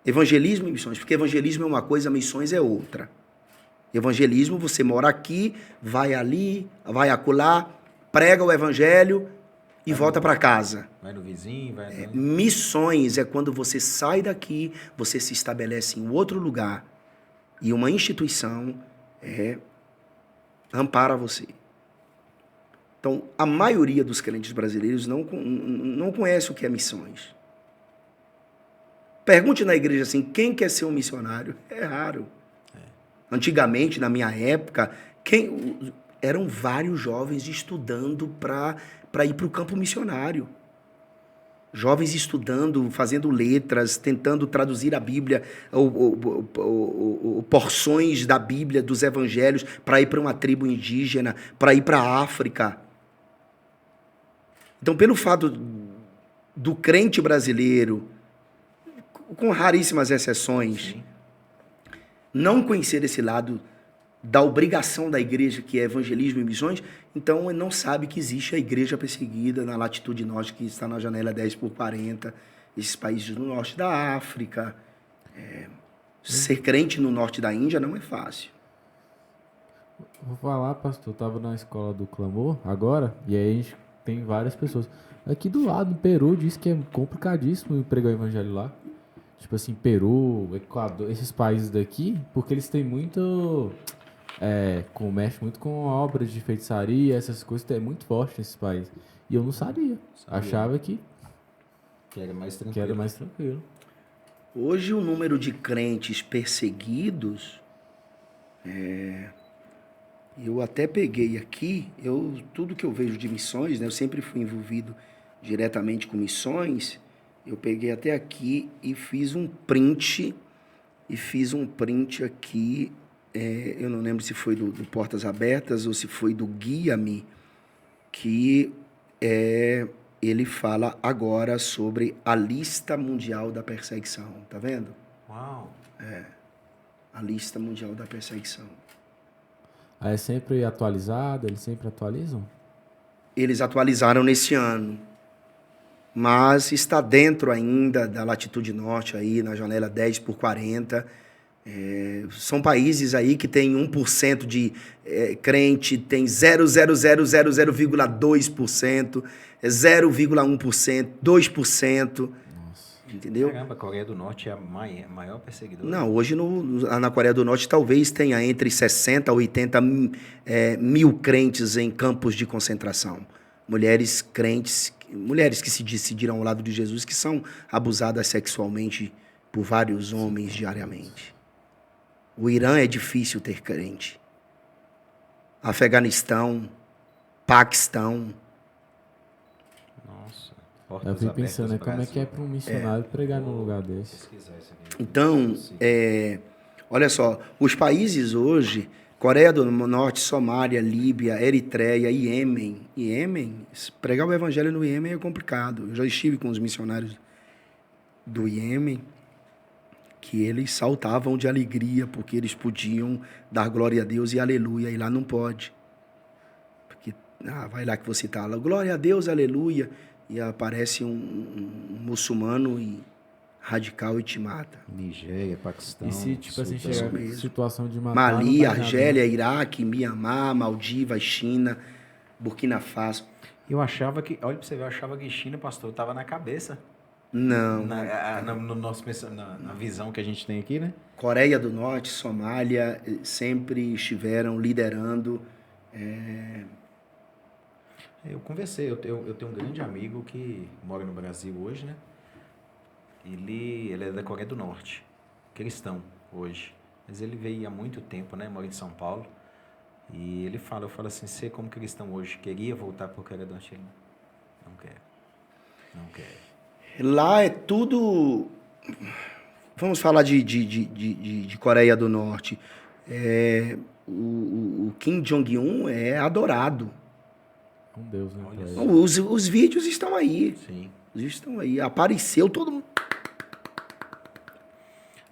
Evangelismo e missões, porque evangelismo é uma coisa, missões é outra. Evangelismo, você mora aqui, vai ali, vai acolá, prega o evangelho e volta para casa. Vai no vizinho, vai... Missões é quando você sai daqui, você se estabelece em outro lugar e uma instituição ampara você. Então, a maioria dos crentes brasileiros não conhece o que é missões. Pergunte na igreja assim, quem quer ser um missionário? É raro. Antigamente, na minha época, eram vários jovens estudando para ir para o campo missionário. Jovens estudando, fazendo letras, tentando traduzir a Bíblia, porções da Bíblia, dos evangelhos, para ir para uma tribo indígena, para ir para a África. Então, pelo fato do crente brasileiro, com raríssimas exceções, sim, não conhecer esse lado da obrigação da igreja, que é evangelismo e missões, então ele não sabe que existe a igreja perseguida na latitude norte, que está na janela 10/40, esses países do norte da África. Ser crente no norte da Índia não é fácil. Vou falar, pastor, eu estava na escola do Clamor agora, e aí a gente tem várias pessoas. Aqui do lado, no Peru, diz que é complicadíssimo pregar o evangelho lá. Tipo assim, Peru, Equador, esses países daqui, porque eles têm muito... mexe muito com obras de feitiçaria, essas coisas, é muito forte nesses países. E eu não sabia. Achava que era mais tranquilo. Que era mais tranquilo. Hoje o número de crentes perseguidos, eu até peguei aqui, tudo que eu vejo de missões, né, eu sempre fui envolvido diretamente com missões, eu peguei até aqui e fiz um print aqui, eu não lembro se foi do Portas Abertas ou se foi do Guia-me, que ele fala agora sobre a lista mundial da perseguição, tá vendo? Uau! A lista mundial da perseguição. É sempre atualizado? Eles sempre atualizam? Eles atualizaram nesse ano, mas está dentro ainda da latitude norte, aí na janela 10/40. São países aí que tem 1% de crente, tem 0,2%, 0,1%, 2%. Nossa. Entendeu? Caramba, a Coreia do Norte é a maior perseguidora. Não, hoje na Coreia do Norte talvez tenha entre 60 a 80 mil crentes em campos de concentração. Mulheres crentes, mulheres que se decidiram ao lado de Jesus, que são abusadas sexualmente por vários homens diariamente. O Irã é difícil ter crente. Afeganistão, Paquistão. Nossa. Eu fico pensando, como é que é para um missionário pregar num lugar desse? Então, olha só, os países hoje, Coreia do Norte, Somália, Líbia, Eritreia, Iêmen. Pregar o evangelho no Iêmen é complicado. Eu já estive com os missionários do Iêmen, que eles saltavam de alegria, porque eles podiam dar glória a Deus e aleluia, e lá não pode. Porque, vai lá que você está lá, glória a Deus, aleluia, e aparece um muçulmano e radical e te mata. Nigéria, Paquistão... E se, tipo assim, chegar em situação de matar... Mali, Argélia, Iraque, Mianmar, Maldivas, China, Burkina Faso. Eu achava que... Olha pra você ver, eu achava que China, pastor, estava na cabeça. Não. No nosso, na visão que a gente tem aqui, né? Coreia do Norte, Somália, sempre estiveram liderando. Eu conversei, eu tenho um grande amigo que mora no Brasil hoje, né? Ele é da Coreia do Norte, cristão hoje. Mas ele veio há muito tempo, né? Mora em São Paulo. E eu falo assim, você como cristão hoje queria voltar para a Coreia do Norte? Ele não quer. Lá é tudo... Vamos falar de Coreia do Norte. O Kim Jong-un é adorado. Um Deus, né? Os vídeos estão aí. Sim. Os vídeos estão aí. Apareceu todo mundo.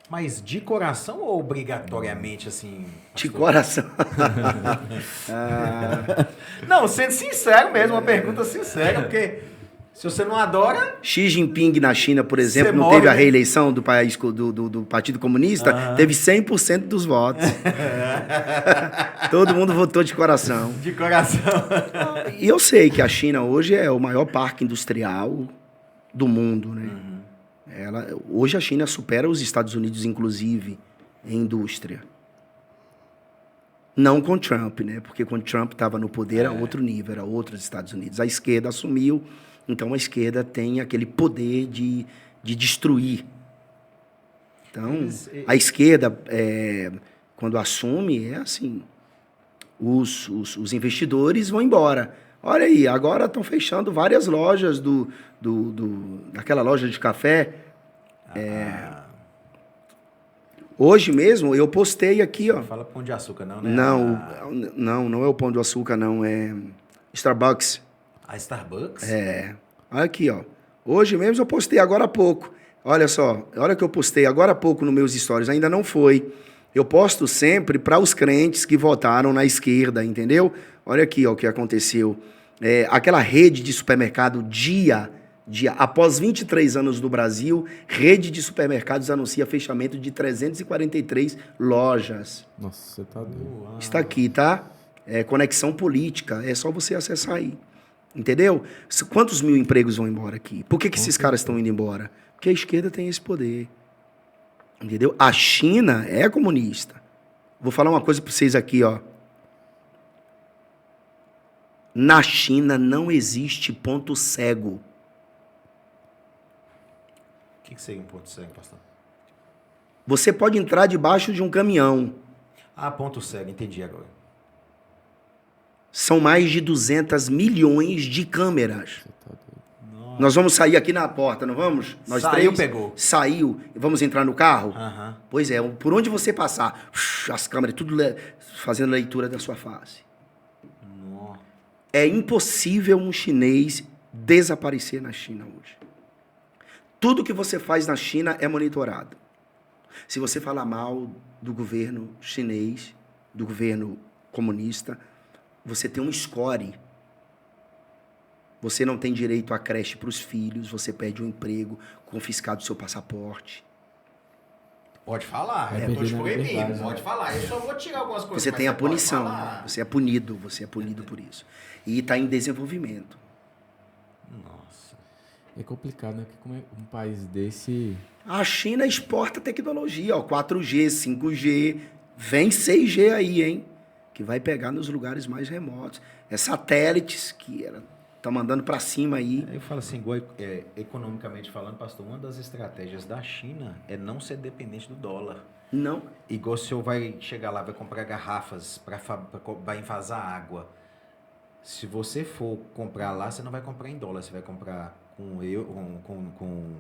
Mas de coração ou obrigatoriamente, assim... De coração. Não, sendo sincero mesmo, uma pergunta sincera, porque... Se você não adora... Xi Jinping na China, por exemplo, Você não morre, teve a né? reeleição do país do Partido Comunista, teve 100% dos votos. Todo mundo votou de coração. De coração. E eu sei que a China hoje é o maior parque industrial do mundo, né? Hoje a China supera os Estados Unidos, inclusive, em indústria. Não com Trump, né? Porque quando Trump estava no poder era outro nível, era outros Estados Unidos. A esquerda assumiu, então a esquerda tem aquele poder de destruir. Então, a esquerda, quando assume, é assim, os investidores vão embora. Olha aí, agora estão fechando várias lojas daquela loja de café. Hoje mesmo, eu postei aqui, ó. Não fala Pão de Açúcar, não, né? Não é o Pão de Açúcar, não. É Starbucks. A Starbucks? Olha aqui, ó. Hoje mesmo eu postei agora há pouco. Olha só, olha que eu postei agora há pouco nos meus stories. Ainda não foi. Eu posto sempre para os crentes que votaram na esquerda, entendeu? Olha aqui, ó, o que aconteceu. Aquela rede de supermercado após 23 anos no Brasil, rede de supermercados anuncia fechamento de 343 lojas. Nossa, você tá doido. Está aqui, tá? Conexão política. É só você acessar aí. Entendeu? Quantos mil empregos vão embora aqui? Por que esses caras estão indo embora? Porque a esquerda tem esse poder. Entendeu? A China é comunista. Vou falar uma coisa para vocês aqui, ó. Na China não existe ponto cego. O que seria um ponto cego, pastor? Você pode entrar debaixo de um caminhão. Ponto cego, entendi agora. São mais de 200 milhões de câmeras. Nossa. Nós vamos sair aqui na porta, não vamos? Nós Saiu, três? pegou. Saiu. Vamos entrar no carro? Aham. Pois é, por onde você passar, as câmeras tudo fazendo leitura da sua face. Nossa. É impossível um chinês desaparecer na China hoje. Tudo que você faz na China é monitorado. Se você falar mal do governo chinês, do governo comunista, você tem um score. Você não tem direito à creche para os filhos, você perde o emprego, confiscado o seu passaporte. Pode falar, Vai eu tô perder te na proibindo, liberdade, pode falar. Eu só vou tirar algumas coisas. Você mas tem a pode punição, falar. você é punido por isso. E está em desenvolvimento. Nossa. É complicado, né? Porque como é um país desse... A China exporta tecnologia, ó, 4G, 5G, vem 6G aí, hein? Que vai pegar nos lugares mais remotos. É satélites que ela tá mandando para cima aí. Eu falo assim, economicamente falando, pastor, uma das estratégias da China é não ser dependente do dólar. Não. Igual o senhor vai chegar lá, vai comprar garrafas para envasar água. Se você for comprar lá, você não vai comprar em dólar, você vai comprar com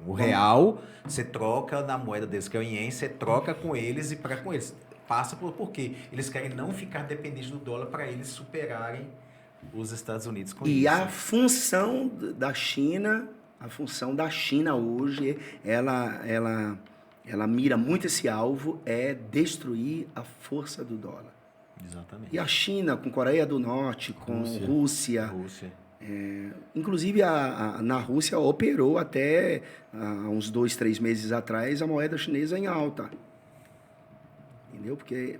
o real, você troca na moeda deles, que é o iene, você troca com eles e para com eles. Passa por quê? Eles querem não ficar dependentes do dólar para eles superarem os Estados Unidos com isso. E a função da China hoje, ela mira muito esse alvo, é destruir a força do dólar. Exatamente. E a China, com Coreia do Norte, com Rússia. Inclusive, na Rússia operou até uns 2, 3 meses atrás a moeda chinesa em alta. Entendeu? Porque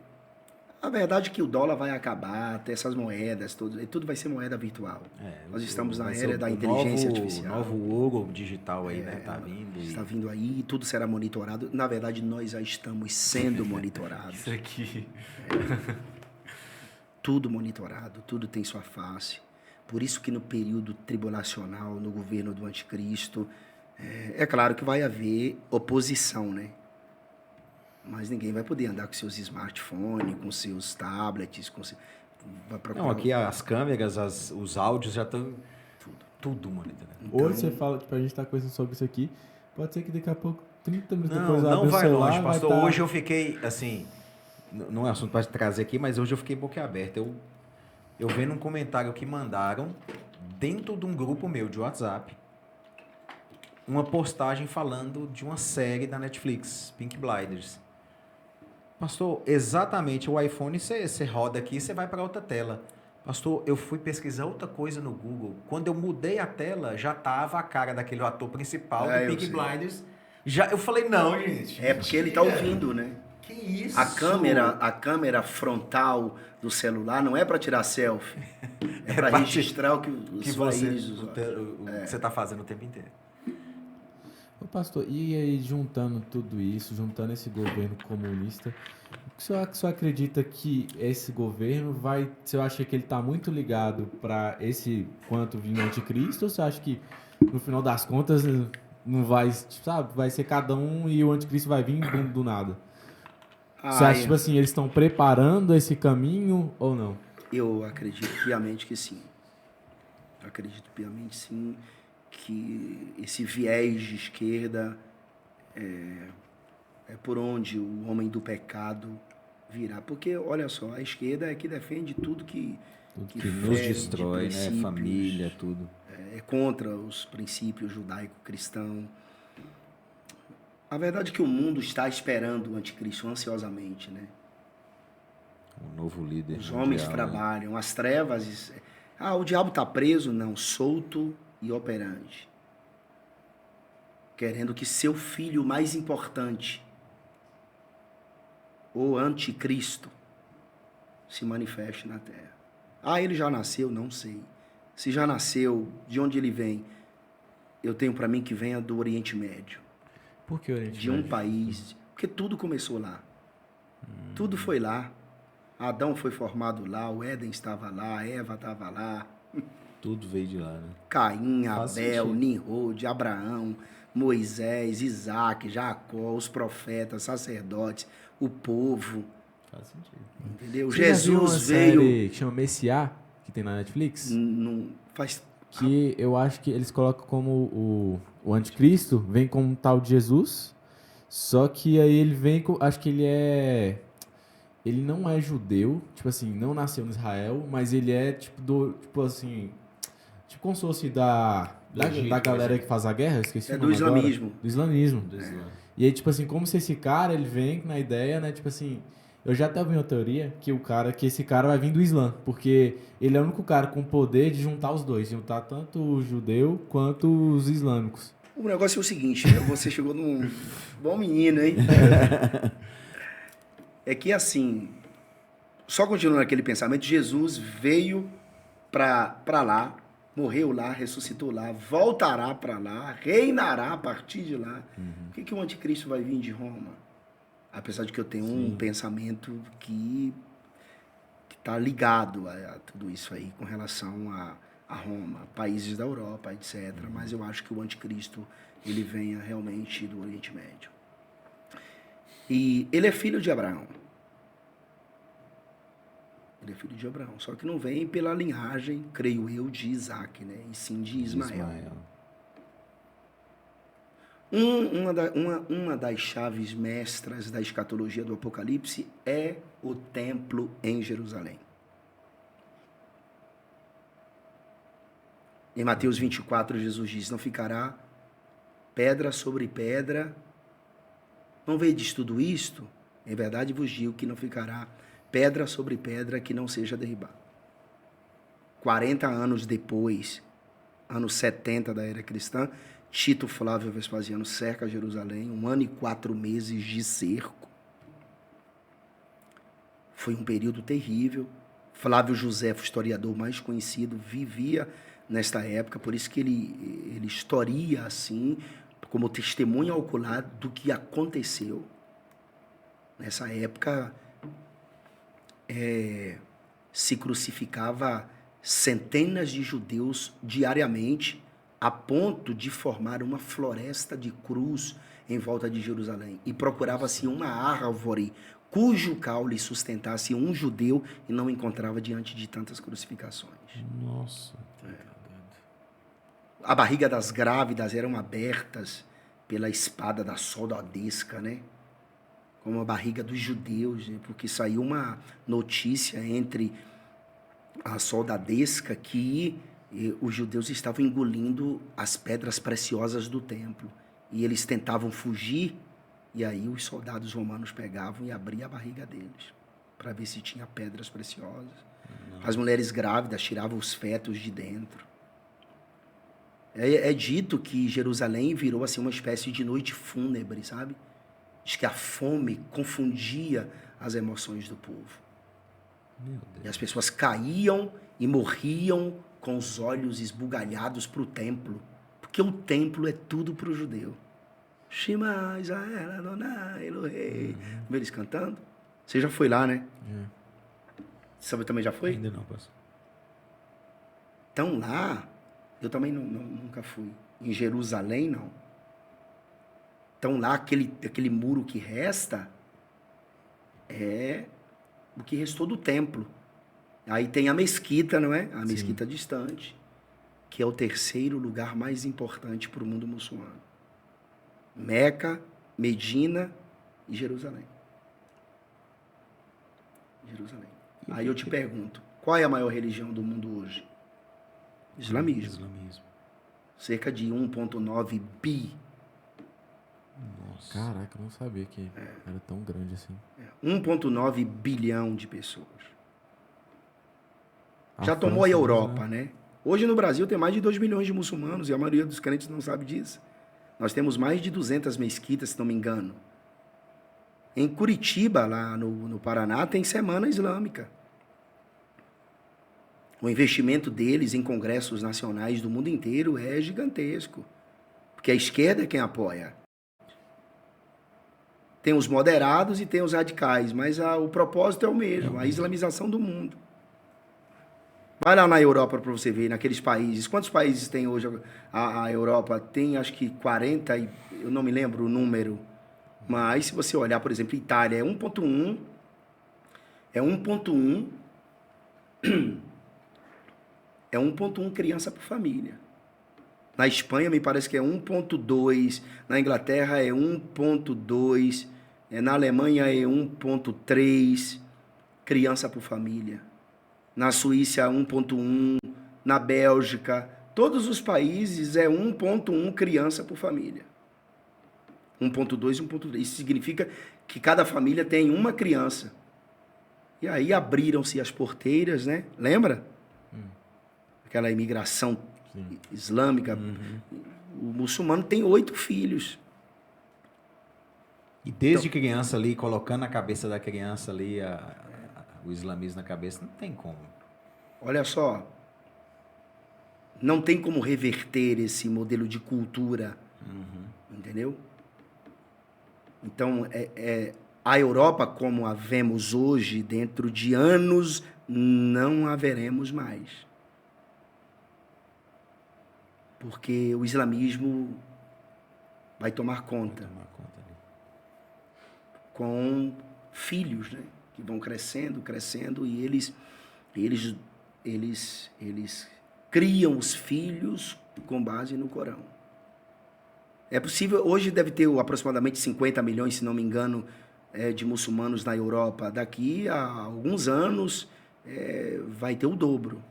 a verdade é que o dólar vai acabar, até essas moedas, tudo vai ser moeda virtual. Nós estamos na era da inteligência artificial. O novo ouro digital aí, né? Tá vindo. Está vindo aí, tudo será monitorado. Na verdade, nós já estamos sendo monitorados. Isso aqui. Tudo monitorado, tudo tem sua face. Por isso que no período tribulacional, no governo do anticristo, é claro que vai haver oposição, né? Mas ninguém vai poder andar com seus smartphones, com seus tablets, vai procurar... Não, aqui as câmeras, os áudios já estão tudo monitorado. Então... Hoje você fala, tipo, a gente tá conversando sobre isso aqui, pode ser que daqui a pouco, 30 minutos depois, não vai celular, longe, pastor. vai Hoje eu fiquei, assim, não é assunto para trazer aqui, mas hoje eu fiquei boquiaberta. Eu vendo um comentário que mandaram dentro de um grupo meu de WhatsApp, uma postagem falando de uma série da Netflix, Peaky Blinders. Pastor, exatamente, o iPhone você roda aqui, você vai para outra tela. Pastor, eu fui pesquisar outra coisa no Google. Quando eu mudei a tela, já tava a cara daquele ator principal do eu Peaky sei. Blinders. Já, eu falei, não, gente. É porque ele tá ouvindo, né? Que isso? A câmera frontal do celular não é para tirar selfie. É para registrar o que os faísques dos olhos. o que você tá fazendo o tempo inteiro. Ô, pastor, e aí juntando tudo isso, juntando esse governo comunista, o senhor acredita que esse governo vai... Você acha que ele está muito ligado para esse quanto vinha o anticristo, ou você acha que no final das contas não vai, sabe, vai ser cada um e o anticristo vai vir do nada? Você acha, tipo assim, eles estão preparando esse caminho ou não? Eu acredito piamente que sim. Acredito piamente sim que esse viés de esquerda é por onde o homem do pecado virá. Porque, olha só, a esquerda é que defende tudo que nos destrói, né? Família, tudo. É contra os princípios judaico-cristãos. A verdade é que o mundo está esperando o anticristo ansiosamente, né? Um novo líder. Os homens mundial, trabalham, né? As trevas... o diabo está preso? Não, solto e operante. Querendo que seu filho mais importante, o anticristo, se manifeste na terra. Ele já nasceu? Não sei. Se já nasceu, de onde ele vem? Eu tenho para mim que venha do Oriente Médio. Por que Oriente de Médio? Um país... Porque tudo começou lá. Tudo foi lá. Adão foi formado lá, o Éden estava lá, Eva estava lá. Tudo veio de lá, né? Caim, Abel, Nimrod, Abraão, Moisés, Isaac, Jacó, os profetas, sacerdotes, o povo. Faz sentido. Entendeu? Você já viu uma Jesus veio... série que chama Messiá, que tem na Netflix? Não faz... Que eu acho que eles colocam como o anticristo, vem como um tal de Jesus, só que aí ele vem com... Acho que ele não é judeu, tipo assim, não nasceu em Israel, mas ele é tipo assim, tipo como se fosse da galera que faz a guerra, eu esqueci o É nome do agora. islamismo. Do islamismo. E aí, tipo assim, como se esse cara, ele vem na ideia, né, tipo assim, eu já até ouvi uma teoria que esse cara vai vir do Islã, porque ele é o único cara com poder de juntar os dois, juntar tanto o judeu quanto os islâmicos. O negócio é o seguinte, você chegou num bom menino, hein? É que assim, só continuando aquele pensamento, Jesus veio para lá, morreu lá, ressuscitou lá, voltará para lá, reinará a partir de lá. Por que o anticristo vai vir de Roma? Apesar de que eu tenho um pensamento que está ligado a tudo isso aí com relação a Roma, países da Europa, etc. Mas eu acho que o anticristo ele venha realmente do Oriente Médio. E ele é filho de Abraão. Ele é filho de Abraão, só que não vem pela linhagem, creio eu, de Isaac, né? E sim de Ismael. Uma das chaves mestras da escatologia do Apocalipse é o templo em Jerusalém. Em Mateus 24, Jesus diz, não ficará pedra sobre pedra. Não vedes tudo isto? Em verdade vos digo que não ficará pedra sobre pedra que não seja derribada. 40 anos depois, anos 70 da era cristã, Tito Flávio Vespasiano cerca Jerusalém, 1 ano e 4 meses de cerco. Foi um período terrível. Flávio Josefo, historiador mais conhecido, vivia nesta época, por isso que ele historia assim, como testemunha ocular do que aconteceu. Nessa época, se crucificava centenas de judeus diariamente, a ponto de formar uma floresta de cruz em volta de Jerusalém. E procurava-se uma árvore cujo caule sustentasse um judeu e não encontrava diante de tantas crucificações. Nossa. A barriga das grávidas eram abertas pela espada da soldadesca, né? Como a barriga dos judeus, né? Porque saiu uma notícia entre a soldadesca que os judeus estavam engolindo as pedras preciosas do templo. E eles tentavam fugir, e aí os soldados romanos pegavam e abriam a barriga deles, para ver se tinha pedras preciosas. As mulheres grávidas tiravam os fetos de dentro. É dito que Jerusalém virou assim uma espécie de noite fúnebre, sabe? Diz que a fome confundia as emoções do povo. Meu Deus. E as pessoas caíam e morriam com os olhos esbugalhados para o templo. Porque o templo é tudo para o judeu. Shema Israel Adonai Elohei. Viu eles cantando? Você já foi lá, né? Você também já foi? Ainda não, pastor. Então lá, eu também nunca fui. Em Jerusalém, não. Então lá, aquele muro que resta é o que restou do templo. Aí tem a mesquita, não é? A mesquita distante, que é o terceiro lugar mais importante para o mundo muçulmano. Meca, Medina e Jerusalém. Jerusalém. Aí eu te pergunto, qual é a maior religião do mundo hoje? Islamismo. Cerca de 1,9 bi. Nossa. Caraca, eu não sabia que era tão grande assim. 1,9 bilhão de pessoas. A Já tomou a França, Europa, né? Hoje no Brasil tem mais de 2 milhões de muçulmanos e a maioria dos crentes não sabe disso. Nós temos mais de 200 mesquitas, se não me engano. Em Curitiba, lá no Paraná, tem Semana Islâmica. O investimento deles em congressos nacionais do mundo inteiro é gigantesco. Porque a esquerda é quem apoia. Tem os moderados e tem os radicais, mas o propósito é o mesmo, a islamização do mundo. Vai lá na Europa para você ver, naqueles países. Quantos países tem hoje a Europa? Tem acho que 40, eu não me lembro o número. Mas se você olhar, por exemplo, Itália é 1,1. É 1,1. É 1,1 criança por família. Na Espanha me parece que é 1,2. Na Inglaterra é 1,2. Na Alemanha é 1,3 criança por família. Na Suíça 1,1, na Bélgica, todos os países é 1,1 criança por família. 1,2 e 1,3. Isso significa que cada família tem uma criança. E aí abriram-se as porteiras, né? Lembra? Aquela imigração islâmica. O muçulmano tem 8 filhos. E desde criança ali, colocando na cabeça da criança ali o islamismo na cabeça, não tem como. Olha só, não tem como reverter esse modelo de cultura, entendeu? Então, a Europa, como a vemos hoje, dentro de anos, não a veremos mais. Porque o islamismo vai tomar conta. Com filhos, né? Que vão crescendo, e eles criam os filhos com base no Corão. É possível, hoje deve ter aproximadamente 50 milhões, se não me engano, de muçulmanos na Europa. Daqui a alguns anos vai ter o dobro.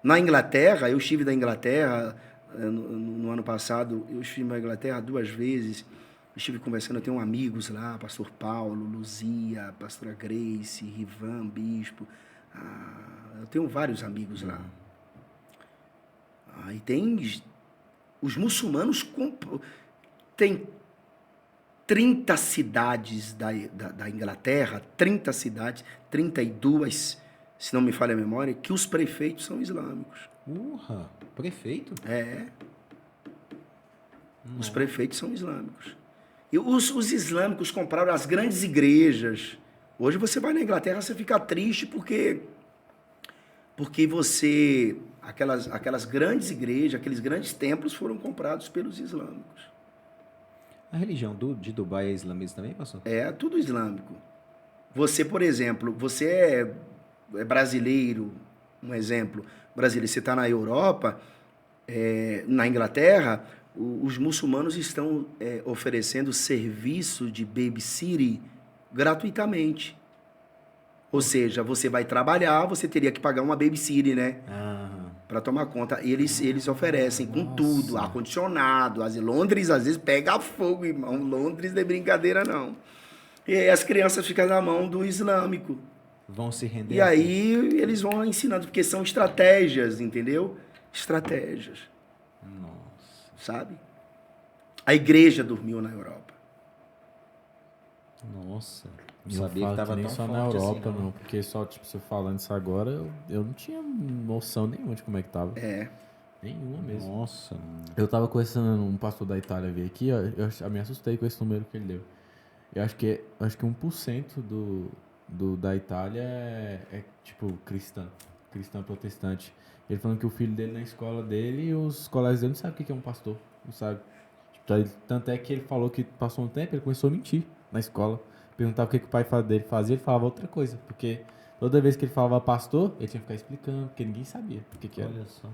Na Inglaterra, eu estive na Inglaterra no ano passado, eu estive na Inglaterra 2 vezes. Estive conversando, eu tenho amigos lá, pastor Paulo, Luzia, pastora Grace, Rivan, bispo. Eu tenho vários amigos lá. E tem os muçulmanos, tem 30 cidades da Inglaterra, 30 cidades, 32, se não me falha a memória, que os prefeitos são islâmicos. Prefeito? Os prefeitos são islâmicos. E os islâmicos compraram as grandes igrejas. Hoje você vai na Inglaterra, você fica triste porque aquelas grandes igrejas, aqueles grandes templos foram comprados pelos islâmicos. A religião de Dubai é islamista também, pastor? É tudo islâmico. Você, por exemplo, você é brasileiro, um exemplo, brasileiro, você está na Europa, na Inglaterra, os muçulmanos estão oferecendo serviço de babysitter gratuitamente. Ou seja, você vai trabalhar, você teria que pagar uma babysitter, né? Para tomar conta. Eles oferecem com tudo, ar-condicionado. Londres, às vezes, pega fogo, irmão. Londres não é brincadeira, não. E aí as crianças ficam na mão do islâmico. Vão se render. E aí eles vão ensinando, porque são estratégias, entendeu? Estratégias. Nossa. Sabe? A igreja dormiu na Europa. Nossa. Não Não sabia falo que tava nem tão só forte na Europa, assim, não. Porque só, tipo, você falando isso agora, eu não tinha noção nenhuma de como é que tava. É. Nenhuma mesmo. Nossa. Eu tava conversando, um pastor da Itália veio aqui, ó, eu me assustei com esse número que ele deu. Eu acho que 1% da Itália é tipo cristã protestante. Ele falando que o filho dele na escola dele e os colegas dele não sabem o que é um pastor, não sabe. Tipo, tanto é que ele falou que passou um tempo, ele começou a mentir na escola. Perguntava o que o pai dele fazia, ele falava outra coisa, porque toda vez que ele falava pastor, ele tinha que ficar explicando, porque ninguém sabia o que era. Olha só.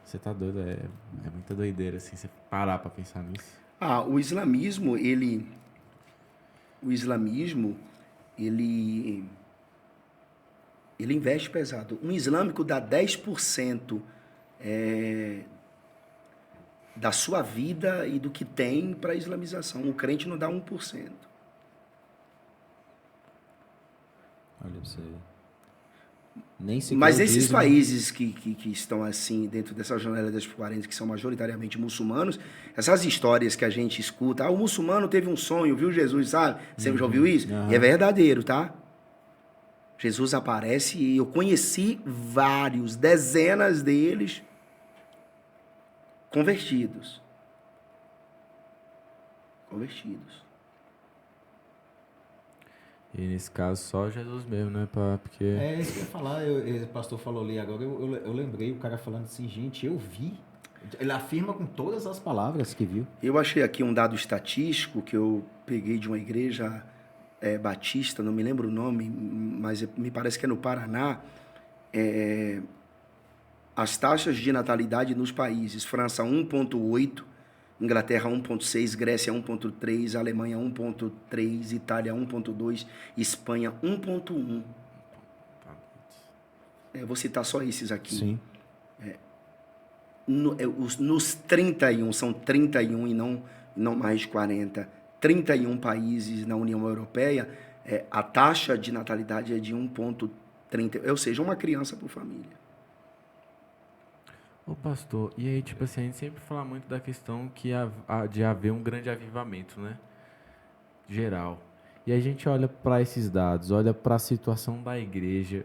Você tá doido, é muita doideira, assim, você parar pra pensar nisso. O islamismo, ele investe pesado. Um islâmico dá 10% da sua vida e do que tem para a islamização. O crente não dá 1%. Olha pra você. Nem se Mas esses países que estão assim, dentro dessa janela das 40, que são majoritariamente muçulmanos, essas histórias que a gente escuta, o muçulmano teve um sonho, viu Jesus, sabe? Você já ouviu isso? E é verdadeiro, tá? Jesus aparece e eu conheci vários, dezenas deles convertidos. E nesse caso só Jesus mesmo, né? Porque... É isso que eu ia falar, o pastor falou ali agora, eu lembrei o cara falando assim, gente, eu vi. Ele afirma com todas as palavras que viu. Eu achei aqui um dado estatístico que eu peguei de uma igreja batista, não me lembro o nome, mas me parece que é no Paraná. As taxas de natalidade nos países: França 1,8, Inglaterra 1,6, Grécia 1,3, Alemanha 1,3, Itália 1,2, Espanha 1,1. Vou citar só esses aqui. Sim. Nos 31, são 31 e não mais de 40, 31 países na União Europeia, a taxa de natalidade é de 1,30, ou seja, uma criança por família. Ô pastor, e aí tipo assim, a gente sempre fala muito da questão de haver um grande avivamento, né? Geral. E a gente olha para esses dados, olha para a situação da igreja.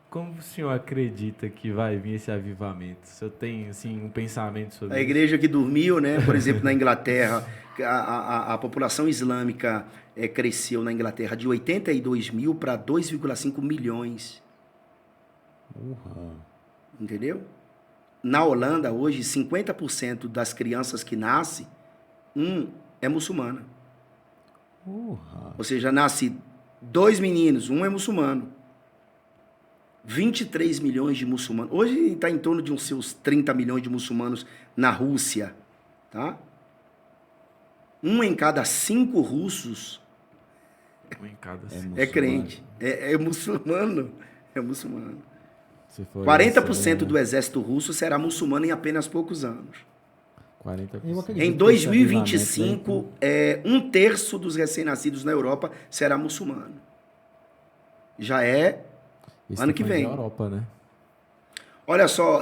Como o senhor acredita que vai vir esse avivamento? O senhor tem assim, um pensamento sobre A isso? igreja que dormiu, né? Por exemplo, na Inglaterra, a população islâmica cresceu na Inglaterra de 82 mil para 2,5 milhões. Entendeu? Na Holanda, hoje, 50% das crianças que nascem, é muçulmana. Ou seja, nasce 2 meninos, um é muçulmano. 23 milhões de muçulmanos. Hoje está em torno de uns seus 30 milhões de muçulmanos na Rússia. Tá? 1 em cada 5 russos é crente. É muçulmano. É muçulmano. 40% do exército russo será muçulmano em apenas poucos anos. 40%. Em 2025, 1/3 dos recém-nascidos na Europa será muçulmano. Já é ano que vem. Europa, né? Olha só,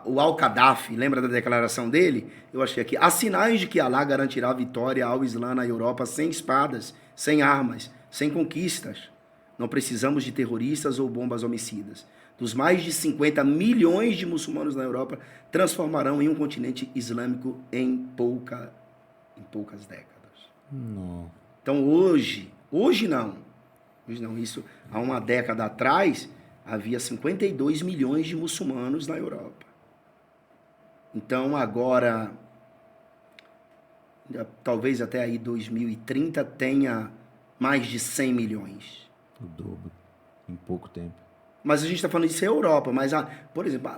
o Al-Qaddafi, lembra da declaração dele? Eu achei aqui. Há sinais de que Alá garantirá a vitória ao Islã na Europa sem espadas, sem armas, sem conquistas. Não precisamos de terroristas ou bombas homicidas. Dos mais de 50 milhões de muçulmanos na Europa, transformarão em um continente islâmico em poucas décadas. Não. Então hoje não, isso há uma década atrás, havia 52 milhões de muçulmanos na Europa. Então agora, talvez até aí 2030 tenha mais de 100 milhões. O dobro, em pouco tempo. Mas a gente está falando disso é Europa, mas, por exemplo,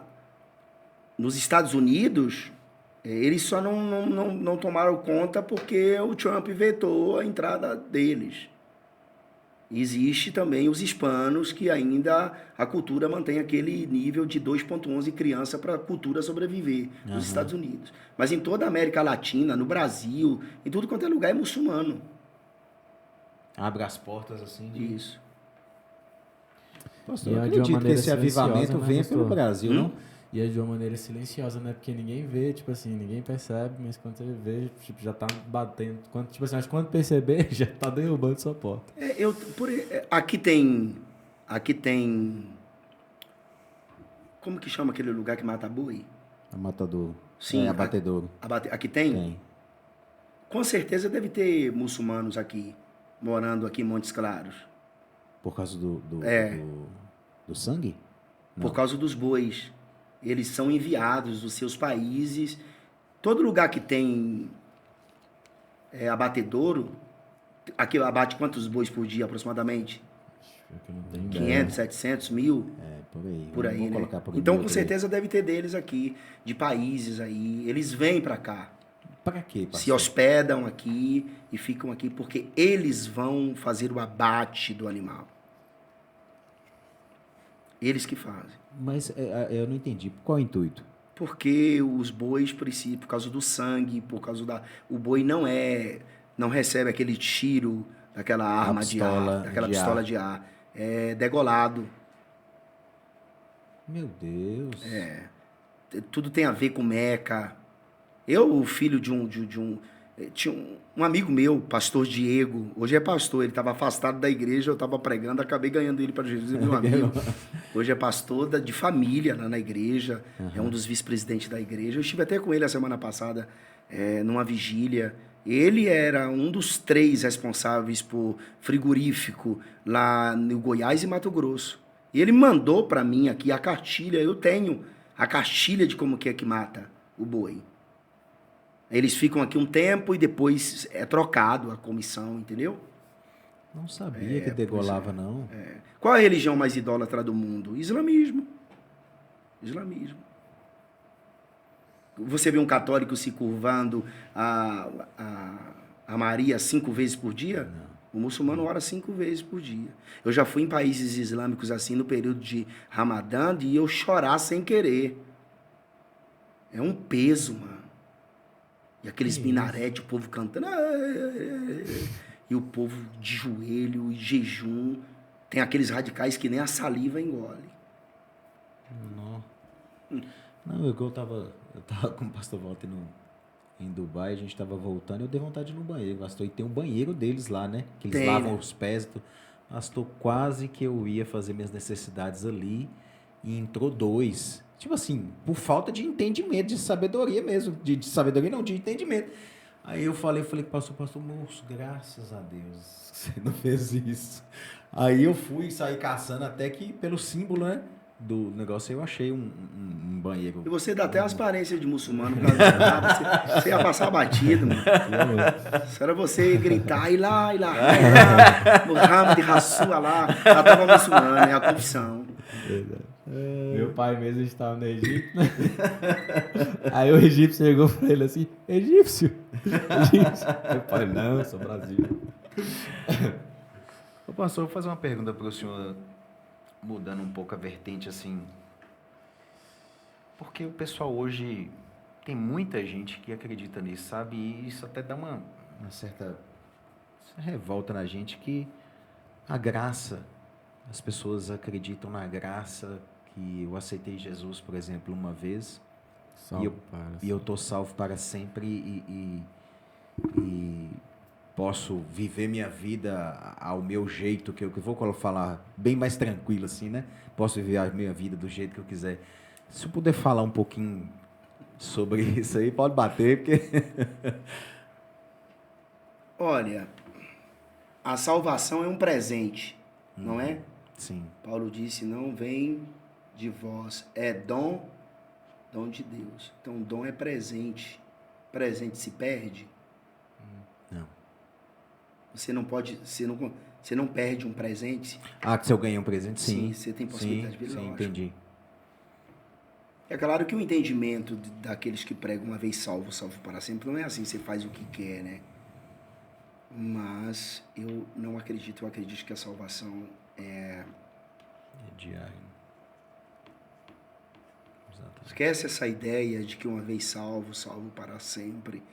nos Estados Unidos, eles só não tomaram conta porque o Trump vetou a entrada deles. Existe também os hispanos, que ainda a cultura mantém aquele nível de 2,11 criança para a cultura sobreviver nos Estados Unidos. Mas em toda a América Latina, no Brasil, em tudo quanto é lugar é muçulmano. Abre as portas assim de... Isso. Pastor, E eu é de uma acredito que maneira esse avivamento silenciosa, né, venha pelo pastor? Brasil, não? E é de uma maneira silenciosa, né? Porque ninguém vê, tipo assim, ninguém percebe, mas quando você vê, tipo, já tá batendo. Quando, tipo assim, acho que quando perceber, já tá derrubando sua porta. Aqui tem, como que chama aquele lugar que mata boi? A Matadouro. Sim, Abatedouro. Aqui tem? Tem. Com certeza deve ter muçulmanos aqui, morando aqui em Montes Claros. Por causa É. do sangue? Não. Por causa dos bois. Eles são enviados dos seus países. Todo lugar que tem abatedouro, aqui abate quantos bois por dia aproximadamente? Acho que eu não tenho 500, 700, 1000? É, por aí. Por aí, Vamos né? colocar por Então, mil com por aí. certeza deve ter deles aqui, de países aí. Eles vêm para cá, Pra quê, pastor? se hospedam aqui e ficam aqui porque eles vão fazer o abate do animal. Eles que fazem. Mas eu não entendi. Qual é o intuito? Porque os bois precisam, por causa do sangue, por causa o boi não recebe aquele tiro daquela arma de ar, daquela pistola de ar. É degolado. Meu Deus. Tudo tem a ver com Meca. Eu, o filho tinha um amigo meu, pastor Diego, hoje é pastor, ele estava afastado da igreja, eu estava pregando, acabei ganhando ele para Jesus, meu amigo. Hoje é pastor de família lá na igreja, é um dos vice-presidentes da igreja. Eu estive até com ele a semana passada, numa vigília. Ele era um dos 3 responsáveis por frigorífico lá no Goiás e Mato Grosso. E ele mandou para mim aqui a cartilha, eu tenho a cartilha de como que é que mata o boi. Eles ficam aqui um tempo e depois é trocado a comissão, entendeu? Não sabia que degolava, não. Qual a religião mais idólatra do mundo? Islamismo. Islamismo. Você vê um católico se curvando a Maria 5 vezes por dia? Não. O muçulmano ora 5 vezes por dia. Eu já fui em países islâmicos assim, no período de Ramadã, e eu chorar sem querer. É um peso, mano. E aqueles minaretes, o povo cantando. E o povo de joelho e jejum. Tem aqueles radicais que nem a saliva engole. Não, eu tava com o pastor Walter em Dubai, a gente tava voltando, eu dei vontade de ir no banheiro, pastor, e tem um banheiro deles lá, né? Que eles lavam os pés. Pastor, quase que eu ia fazer minhas necessidades ali e entrou 2. Tipo assim, por falta de entendimento, de sabedoria mesmo. De sabedoria não, de entendimento. Aí eu falei com o pastor, moço, graças a Deus que você não fez isso. Aí eu fui sair caçando até que pelo símbolo, né, do negócio eu achei um banheiro. E você dá até as aparências de muçulmano. Você ia passar batido, mano. Isso era você gritar, Ilá, Muhammad, Rasul, lá. Já tava muçulmano, é a confissão. Verdade. Meu pai mesmo estava no Egito, né? Aí o egípcio chegou pra ele assim, egípcio. Meu pai, não, sou Brasil. Ô, pastor, vou fazer uma pergunta para o senhor, mudando um pouco a vertente, assim. Porque o pessoal hoje, tem muita gente que acredita nisso, sabe? E isso até dá uma certa revolta na gente, que a graça, as pessoas acreditam na graça, que eu aceitei Jesus, por exemplo, uma vez, e eu tô salvo para sempre e posso viver minha vida ao meu jeito, que eu vou falar bem mais tranquilo assim, né? Posso viver a minha vida do jeito que eu quiser. Se eu puder falar um pouquinho sobre isso aí, pode bater, porque... Olha, a salvação é um presente, não é? Sim. Paulo disse, não vem de vós, é dom de Deus. Então, dom é presente. Presente se perde? Não. Você não pode, você não perde um presente? Ah, que se eu ganhei um presente, sim. Sim, você tem possibilidade de ver, sim, lógico. entendi. É claro que o entendimento daqueles que pregam uma vez salvo para sempre, não é assim, você faz o que quer, né? Mas eu não acredito, eu acredito que a salvação é diário. Exatamente. Esquece essa ideia de que uma vez salvo para sempre.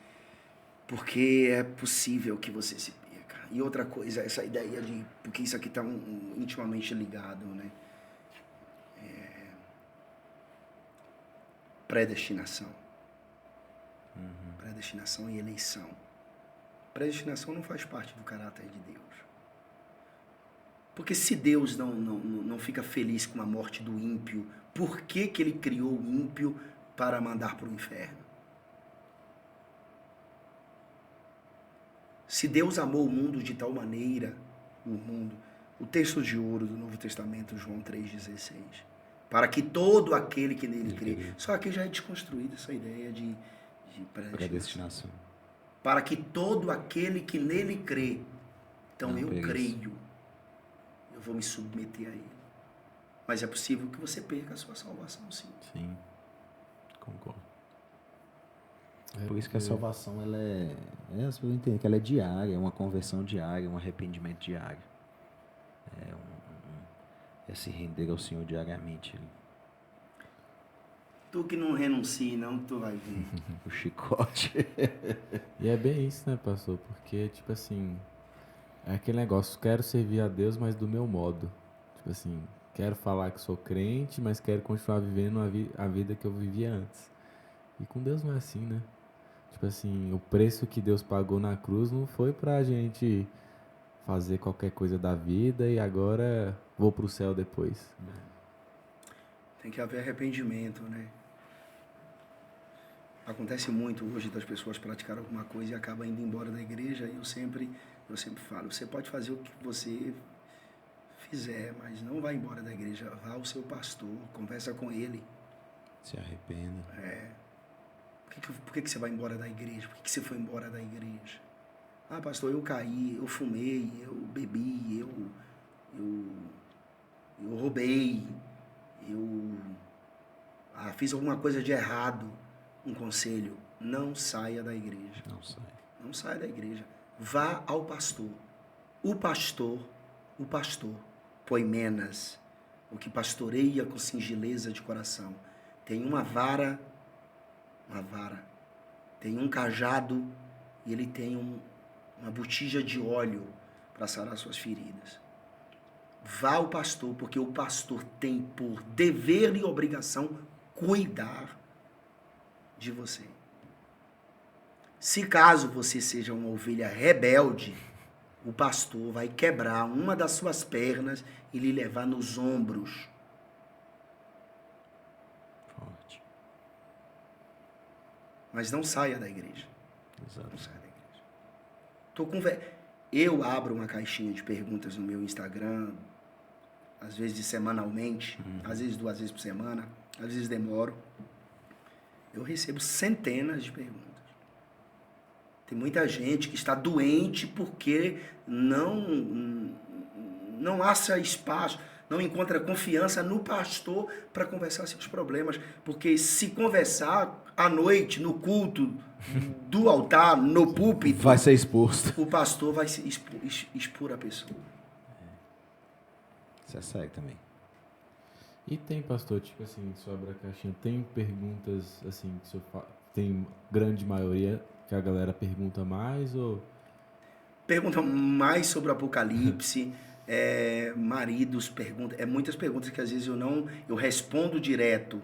Porque é possível que você se perca. E outra coisa, essa ideia de... Porque isso aqui está intimamente ligado, né? Predestinação. Predestinação e eleição. Predestinação não faz parte do caráter de Deus. Porque se Deus não fica feliz com a morte do ímpio, por que que ele criou o ímpio para mandar para o inferno? Se Deus amou o mundo de tal maneira, o texto de ouro do Novo Testamento, João 3,16, para que todo aquele que nele crê... Só aqui já é desconstruída essa ideia de predestinação. Para que todo aquele que nele crê, então eu creio, eu vou me submeter a ele. Mas é possível que você perca a sua salvação, sim. Sim, concordo. Por isso que a salvação, ela as pessoas entendem que ela é diária, é uma conversão diária, um arrependimento diário. É se render ao Senhor diariamente. Tu que não renuncie, não, tu vai ver. O chicote. E é bem isso, né, pastor? Porque, tipo assim, é aquele negócio, quero servir a Deus, mas do meu modo. Tipo assim, quero falar que sou crente, mas quero continuar vivendo a vida que eu vivia antes. E com Deus não é assim, né? Tipo assim, o preço que Deus pagou na cruz não foi pra gente fazer qualquer coisa da vida e agora vou pro céu depois. Tem que haver arrependimento, né? Acontece muito hoje das pessoas praticarem alguma coisa e acabam indo embora da igreja. E eu sempre falo, você pode fazer o que você fizer, mas não vá embora da igreja. Vá ao seu pastor, conversa com ele. Se arrependa. Por que você vai embora da igreja? Por que você foi embora da igreja? Ah, pastor, eu caí, eu fumei, eu bebi, eu roubei, eu fiz alguma coisa de errado. Um conselho, não saia da igreja. Não saia da igreja. Vá ao pastor. O pastor, poimenas, o que pastoreia com singeleza de coração, tem uma vara, tem um cajado e ele tem uma botija de óleo para sarar suas feridas. Vá ao pastor, porque o pastor tem por dever e obrigação cuidar de você. Se caso você seja uma ovelha rebelde, o pastor vai quebrar uma das suas pernas e lhe levar nos ombros. Forte. Mas não saia da igreja. Exato. Não saia da igreja. Eu abro uma caixinha de perguntas no meu Instagram, às vezes semanalmente, às vezes 2 vezes por semana, às vezes demoro. Eu recebo centenas de perguntas. Tem muita gente que está doente porque não acha espaço, não encontra confiança no pastor para conversar seus problemas. Porque se conversar à noite, no culto, do altar, no púlpito, vai ser exposto. O pastor vai expor a pessoa. Isso é sério também. E tem, pastor, tipo assim, sobre a caixinha, tem perguntas, assim, que tem grande maioria que a galera pergunta mais, ou... Pergunta mais sobre o Apocalipse, maridos perguntam, muitas perguntas que às vezes eu respondo direto,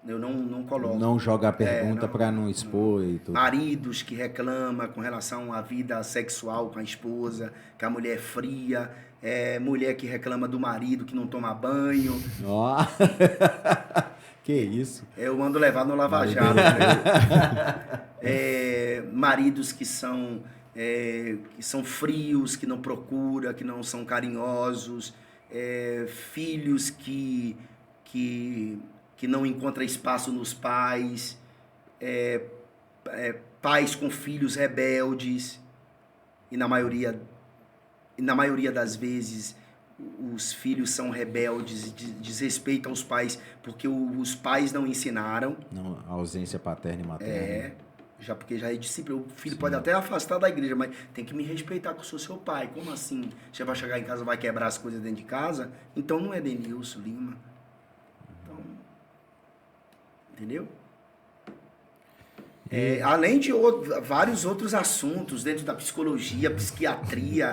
eu não coloco. Não joga a pergunta para não expor e tudo. Maridos que reclamam com relação à vida sexual com a esposa, que a mulher é fria, mulher que reclama do marido que não toma banho. Ó, que isso? Eu mando levar no Lava Jato. Né? Maridos que são frios, que não procuram, que não são carinhosos, filhos que não encontram espaço nos pais, pais com filhos rebeldes, e na maioria das vezes os filhos são rebeldes, desrespeitam os pais porque os pais não ensinaram. Não, a ausência paterna e materna. Porque já é discípulo. O filho pode até afastar da igreja, mas tem que me respeitar que eu sou seu pai. Como assim? Você vai chegar em casa e vai quebrar as coisas dentro de casa? Então não é Denilson Lima. Então, entendeu? Além de vários outros assuntos dentro da psicologia, psiquiatria,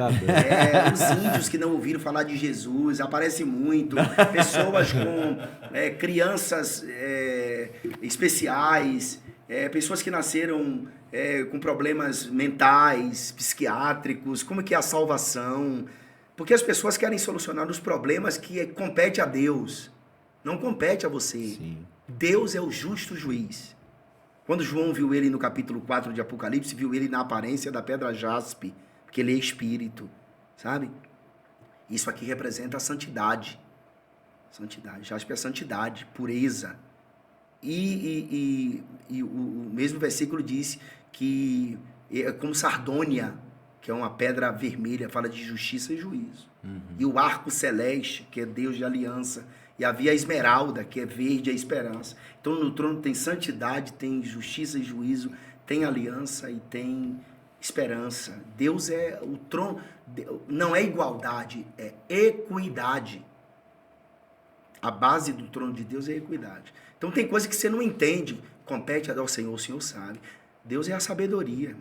os índios que não ouviram falar de Jesus, aparece muito, pessoas com crianças especiais, pessoas que nasceram com problemas mentais, psiquiátricos, como que é a salvação, porque as pessoas querem solucionar os problemas que compete a Deus, não compete a você. Sim. Deus é o justo juiz. Quando João viu ele no capítulo 4 de Apocalipse, viu ele na aparência da pedra jaspe, porque ele é espírito, sabe? Isso aqui representa a santidade. Santidade. Jaspe é santidade, pureza. E o mesmo versículo diz que é como sardônia, que é uma pedra vermelha, fala de justiça e juízo. Uhum. E o arco celeste, que é Deus de aliança. E havia a esmeralda, que é verde, a esperança. Então no trono tem santidade, tem justiça e juízo, tem aliança e tem esperança. Deus é o trono, não é igualdade, é equidade. A base do trono de Deus é a equidade. Então tem coisa que você não entende, compete ao Senhor, o Senhor sabe. Deus é a sabedoria,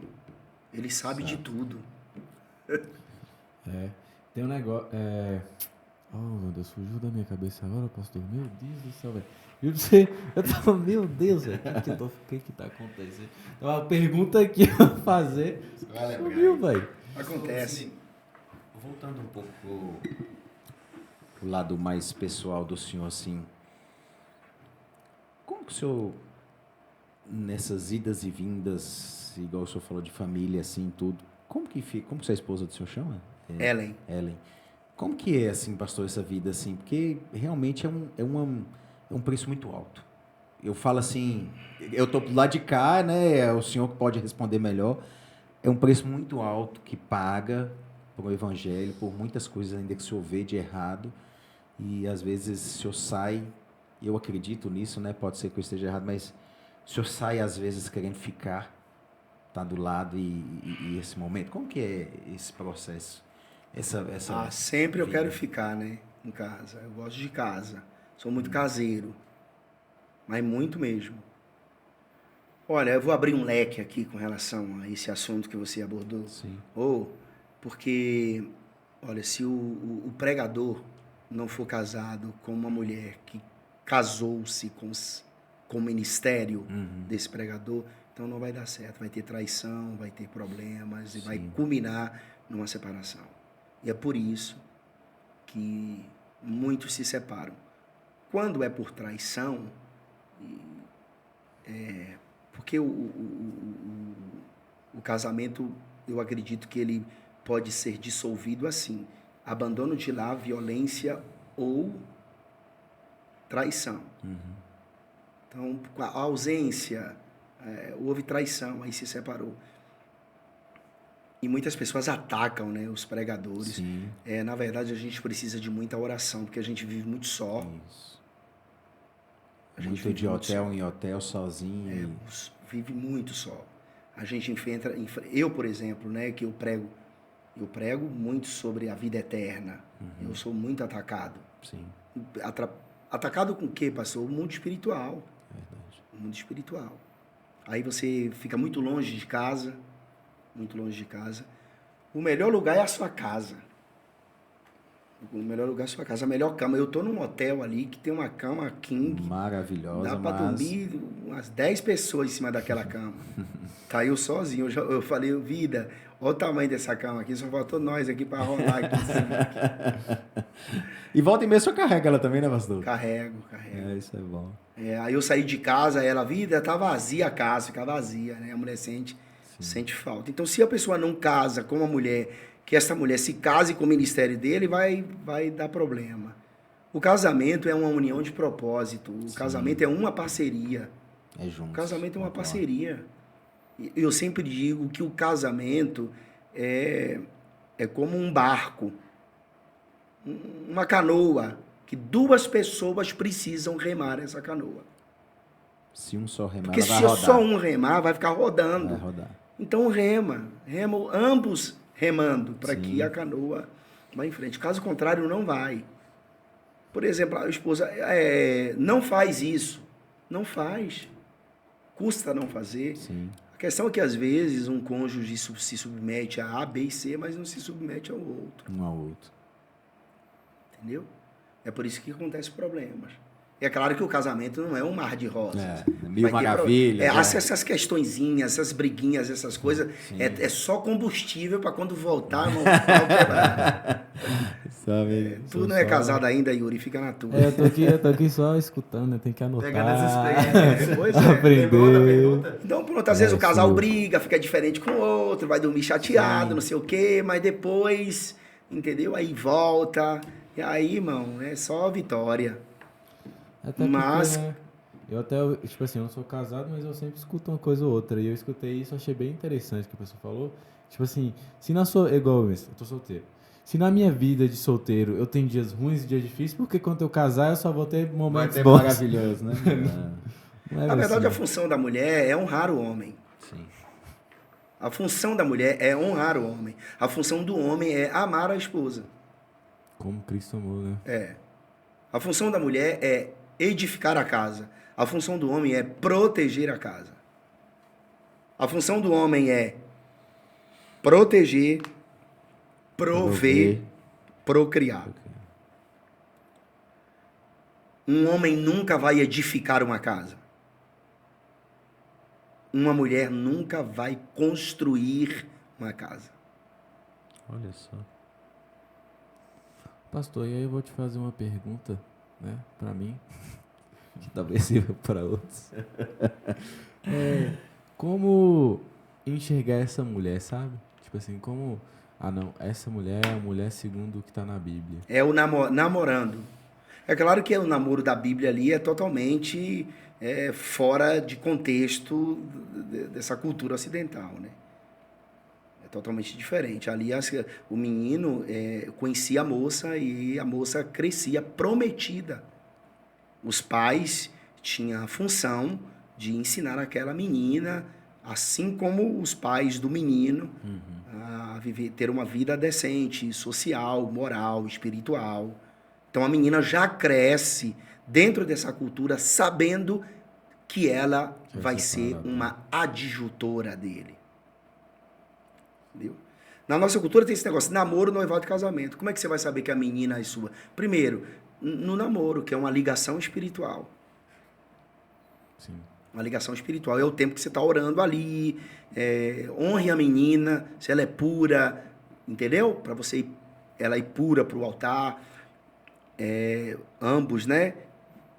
Ele sabe de tudo. Tem um negócio... Oh, meu Deus, fugiu da minha cabeça agora, pastor. Meu Deus do céu, velho. Eu tava, meu Deus, velho. O que tá acontecendo? Então, a pergunta que eu ia fazer sumiu, velho. Acontece. Voltando um pouco pro lado mais pessoal do senhor, assim. Como que o senhor, nessas idas e vindas, igual o senhor falou de família, assim, tudo, como que fica? Como que a esposa do senhor chama? Ellen. Como que é, assim, pastor, essa vida, assim? Porque realmente é um preço muito alto. Eu falo assim, eu tô do lado de cá, né? É o senhor que pode responder melhor. É um preço muito alto que paga por o evangelho, por muitas coisas ainda que o senhor vê de errado. E às vezes o senhor sai, eu acredito nisso, né? Pode ser que eu esteja errado, mas o senhor sai às vezes querendo ficar, tá do lado e esse momento. Como que é esse processo? Sempre eu quero ficar, né, em casa. Eu gosto de casa. Sou muito caseiro. Mas muito mesmo. Olha, eu vou abrir um leque aqui com relação a esse assunto que você abordou. Sim. Porque, olha, se o pregador não for casado com uma mulher que casou-se com o ministério desse pregador, então não vai dar certo. Vai ter traição, vai ter problemas e vai culminar numa separação. E é por isso que muitos se separam. Quando é por traição, porque o casamento, eu acredito que ele pode ser dissolvido assim. Abandono de lar, violência ou traição. Então, a ausência, houve traição, aí se separou. E muitas pessoas atacam, né, os pregadores. Na verdade, a gente precisa de muita oração, porque a gente vive muito só. Isso. Muito de hotel em hotel, sozinho. Vive muito só. A gente enfrenta... Eu, por exemplo, né, que eu prego muito sobre a vida eterna. Eu sou muito atacado. Sim. Atacado com o quê, pastor? O mundo espiritual. Verdade. O mundo espiritual. Aí você fica muito longe de casa. Muito longe de casa. O melhor lugar é a sua casa. O melhor lugar é a sua casa. A melhor cama. Eu tô num hotel ali que tem uma cama king. Maravilhosa. Dá pra dormir umas 10 pessoas em cima daquela cama. Tá eu sozinho. Eu falei, vida, olha o tamanho dessa cama aqui. Só faltou nós aqui pra rolar aqui em cima. E volta e meia só carrega ela também, né, pastor? Carrego. Isso é bom. Aí eu saí de casa, ela, vida, tá vazia a casa, fica vazia, né? A mulher sente falta. Então, se a pessoa não casa com uma mulher, que essa mulher se case com o ministério dele, vai dar problema. O casamento é uma união de propósito. O casamento é uma parceria. É junto. O casamento é uma parceria. Eu sempre digo que o casamento é como um barco, uma canoa, que duas pessoas precisam remar essa canoa. Se um só remar, porque ela vai rodar. se só um remar, vai ficar rodando. Vai rodar. Então remam ambos remando para que a canoa vá em frente. Caso contrário, não vai. Por exemplo, a esposa não faz isso. Não faz. custa não fazer. Sim. A questão é que, às vezes, um cônjuge se submete a A, B e C, mas não se submete ao outro. Um ao outro. Entendeu? É por isso que acontecem problemas. É claro que o casamento não é um mar de rosas. Mil maravilhas. Essas questõezinhas, essas briguinhas, essas coisas, é só combustível para quando voltar, não quebrar. Tu não é casado ainda, Yuri, fica na tua. Eu tô aqui só escutando, né? Tem que anotar. Pegando as experiências. Pois é. Aprender. Então, pronto, às vezes o casal sim. briga, fica diferente com o outro, vai dormir chateado, não sei o quê, mas depois, entendeu? Aí volta. E aí, irmão, é só vitória. Até Mas- porque, né, eu até, tipo assim, eu não sou casado, mas eu sempre escuto uma coisa ou outra. E eu escutei isso, achei bem interessante que a pessoa falou. Tipo assim, se na sua... Igual eu mesmo, eu tô solteiro. Se na minha vida de solteiro eu tenho dias ruins e dias difíceis, porque quando eu casar eu só vou ter momentos bons. Maravilhoso, né? Não é Na verdade, assim. a função da mulher é honrar o homem. Sim. A função da mulher é honrar o homem. A função do homem é amar a esposa. Como Cristo amou, né? É. A função da mulher é edificar a casa. A função do homem é proteger a casa. A função do homem é proteger, prover, procriar. Um homem nunca vai edificar uma casa. Uma mulher nunca vai construir uma casa. Olha só. Pastor, e aí eu vou te fazer uma pergunta, né? Pra mim, que talvez sirva para outros. Como enxergar essa mulher, sabe? Tipo assim, como... Ah, não, essa mulher é a mulher segundo o que tá na Bíblia. É o namorando. É claro que o namoro da Bíblia ali é totalmente fora de contexto dessa cultura ocidental, né? É totalmente diferente. Ali o menino conhecia a moça e a moça crescia prometida. Os pais tinham a função de ensinar aquela menina, assim como os pais do menino, a ter uma vida decente, social, moral, espiritual. Então a menina já cresce dentro dessa cultura sabendo que ela vai ser uma adjutora dele. Entendeu? Na nossa cultura tem esse negócio, namoro, noivado e casamento. Como é que você vai saber que a menina é sua? Primeiro, no namoro, que é uma ligação espiritual. Sim. Uma ligação espiritual. É o tempo que você está orando ali. Honre a menina, se ela é pura, entendeu? Para você ela ir pura para o altar. Ambos, né?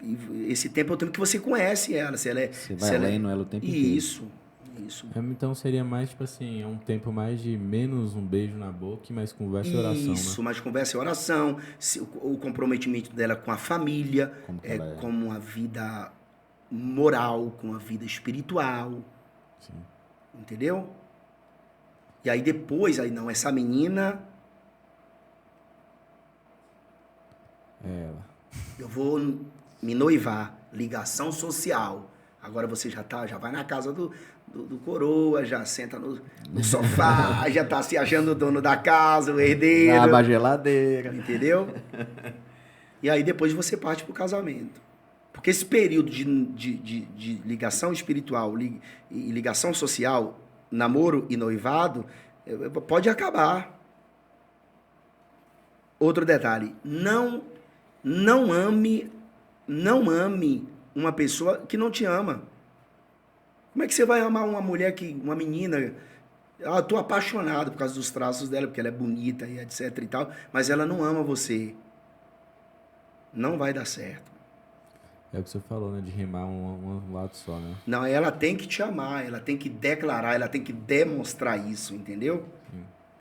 E esse tempo é o tempo que você conhece ela. Se ela é, Você vai lendo ela o tempo inteiro. Isso. Então seria mais, tipo assim, um tempo mais de menos um beijo na boca e mais conversa e oração, Isso, né? mais conversa e oração. O comprometimento dela com a família, Como que ela é. com uma vida moral, com a vida espiritual. Sim. Entendeu? E aí depois, não, essa menina, Ela. eu vou me noivar, ligação social. Agora você já vai na casa do coroa, já senta no sofá, já tá se achando o dono da casa, o herdeiro. Abre a geladeira. Entendeu? E aí depois você parte pro casamento. Porque esse período de ligação espiritual e ligação social, namoro e noivado, pode acabar. Outro detalhe, não ame uma pessoa que não te ama. Como é que você vai amar uma mulher uma menina, eu tô apaixonado por causa dos traços dela, porque ela é bonita e etc e tal, mas ela não ama você. Não vai dar certo. É o que você falou, né? De rimar um lado só, né? Não, ela tem que te amar, ela tem que declarar, ela tem que demonstrar isso, entendeu?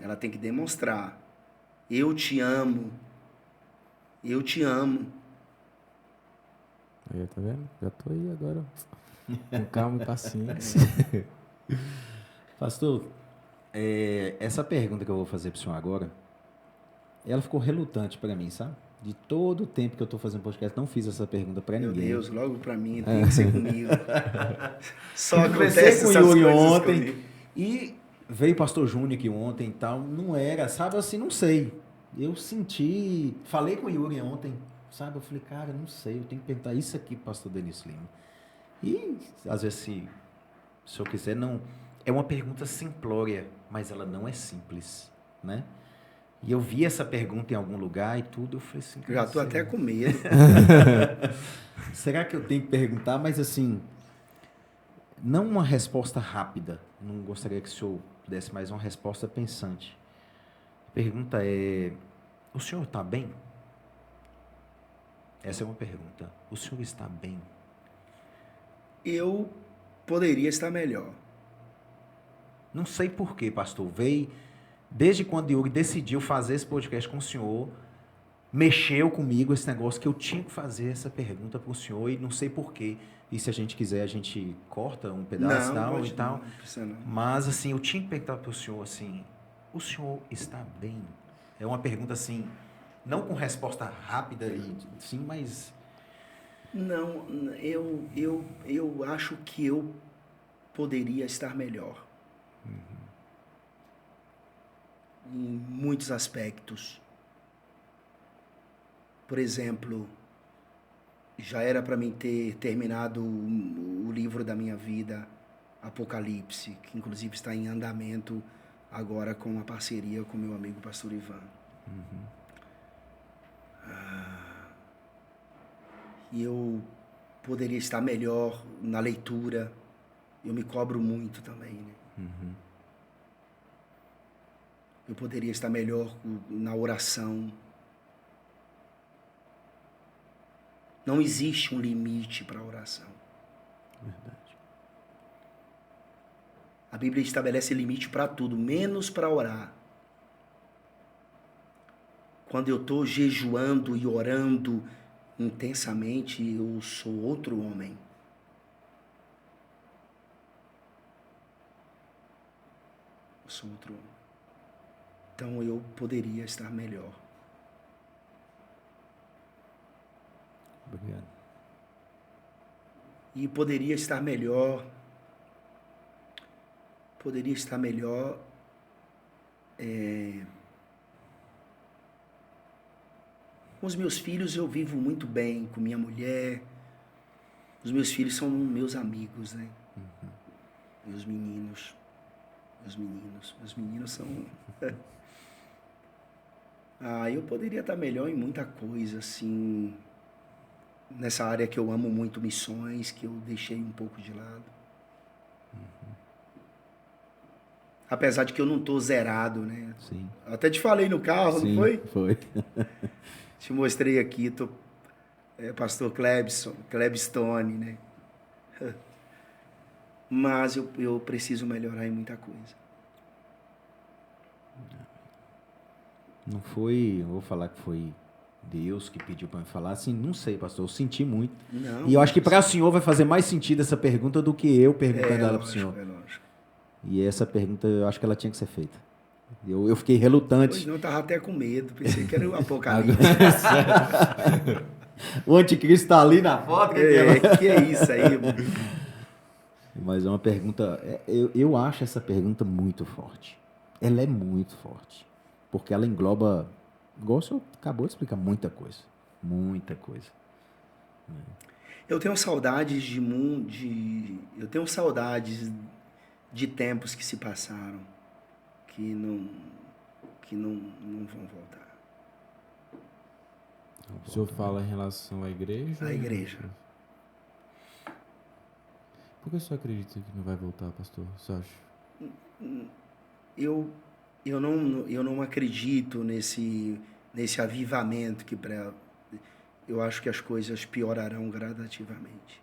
Ela tem que demonstrar. Eu te amo. Eu te amo. Aí, tá vendo? Já tô aí agora. Com calma e paciência. Pastor, essa pergunta que eu vou fazer pro senhor agora, ela ficou relutante para mim, sabe? De todo o tempo que eu tô fazendo podcast, não fiz essa pergunta para ninguém. Meu Deus, logo pra mim, tem que ser comigo. Só Conversei acontece com o essas Yuri coisas ontem comigo. e veio o pastor Júnior aqui ontem e tal, não era, sabe, assim, não sei. Eu senti, falei com o Yuri ontem, sabe, eu falei, cara, não sei, eu tenho que perguntar isso aqui pro pastor Denis Lima. E às vezes se Se eu quiser, não... É uma pergunta simplória, mas ela não é simples, né? E eu vi essa pergunta em algum lugar e tudo, eu falei assim... Já tô até com medo. Será que eu tenho que perguntar? Mas assim, não uma resposta rápida. Não gostaria que o senhor desse mais uma resposta pensante. A pergunta é: o senhor está bem? Essa é uma pergunta. O senhor está bem? Eu poderia estar melhor. Não sei porquê, pastor. Veio, desde quando o Yuri decidiu fazer esse podcast com o senhor, mexeu comigo esse negócio que eu tinha que fazer essa pergunta para o senhor e não sei porquê. E se a gente quiser, a gente corta um pedaço Não, e tal. não precisa não. Mas, assim, eu tinha que perguntar para o senhor, assim, o senhor está bem? É uma pergunta, assim, não com resposta rápida, sim, mas... Não, eu acho que eu poderia estar melhor. Em muitos aspectos. Por exemplo, já era para mim ter terminado o livro da minha vida, Apocalipse, que inclusive está em andamento agora com uma parceria com meu amigo pastor Ivan. E eu poderia estar melhor na leitura. Eu me cobro muito também, né? Eu poderia estar melhor na oração. Não existe um limite para a oração. Verdade. A Bíblia estabelece limite para tudo, menos para orar. Quando eu estou jejuando e orando intensamente, eu sou outro homem. Eu sou outro homem. Então eu poderia estar melhor. Obrigado. E poderia estar melhor. Com os meus filhos eu vivo muito bem, com minha mulher. Os meus filhos são meus amigos, né? Meus meninos são... eu poderia estar melhor em muita coisa, assim, nessa área que eu amo muito, missões, que eu deixei um pouco de lado. Apesar de que eu não tô zerado, né? Sim. Eu até te falei no carro, Sim, não foi? Foi. Te mostrei aqui, pastor Klebstone, né? Mas eu preciso melhorar em muita coisa. Não foi, eu vou falar que foi Deus que pediu para me falar, assim, não sei, pastor, eu senti muito. Não, E eu acho que para o senhor vai fazer mais sentido essa pergunta do que eu perguntando ela para o senhor. É lógico. E essa pergunta, eu acho que ela tinha que ser feita. Eu fiquei relutante. Hoje não, eu tava até com medo, pensei que era o Apocalipse. O anticristo tá ali na foto. Que é isso aí, mano? Mas é uma pergunta, eu acho essa pergunta muito forte. Ela é muito forte. Porque ela engloba, igual o senhor acabou de explicar, muita coisa. Muita coisa. Eu tenho saudades de mundo, eu tenho saudades de tempos que se passaram, que não vão voltar. O senhor fala em relação à igreja? A igreja. Por que o senhor acredita que não vai voltar, pastor? Você acha? Eu não acredito nesse avivamento eu acho que as coisas piorarão gradativamente.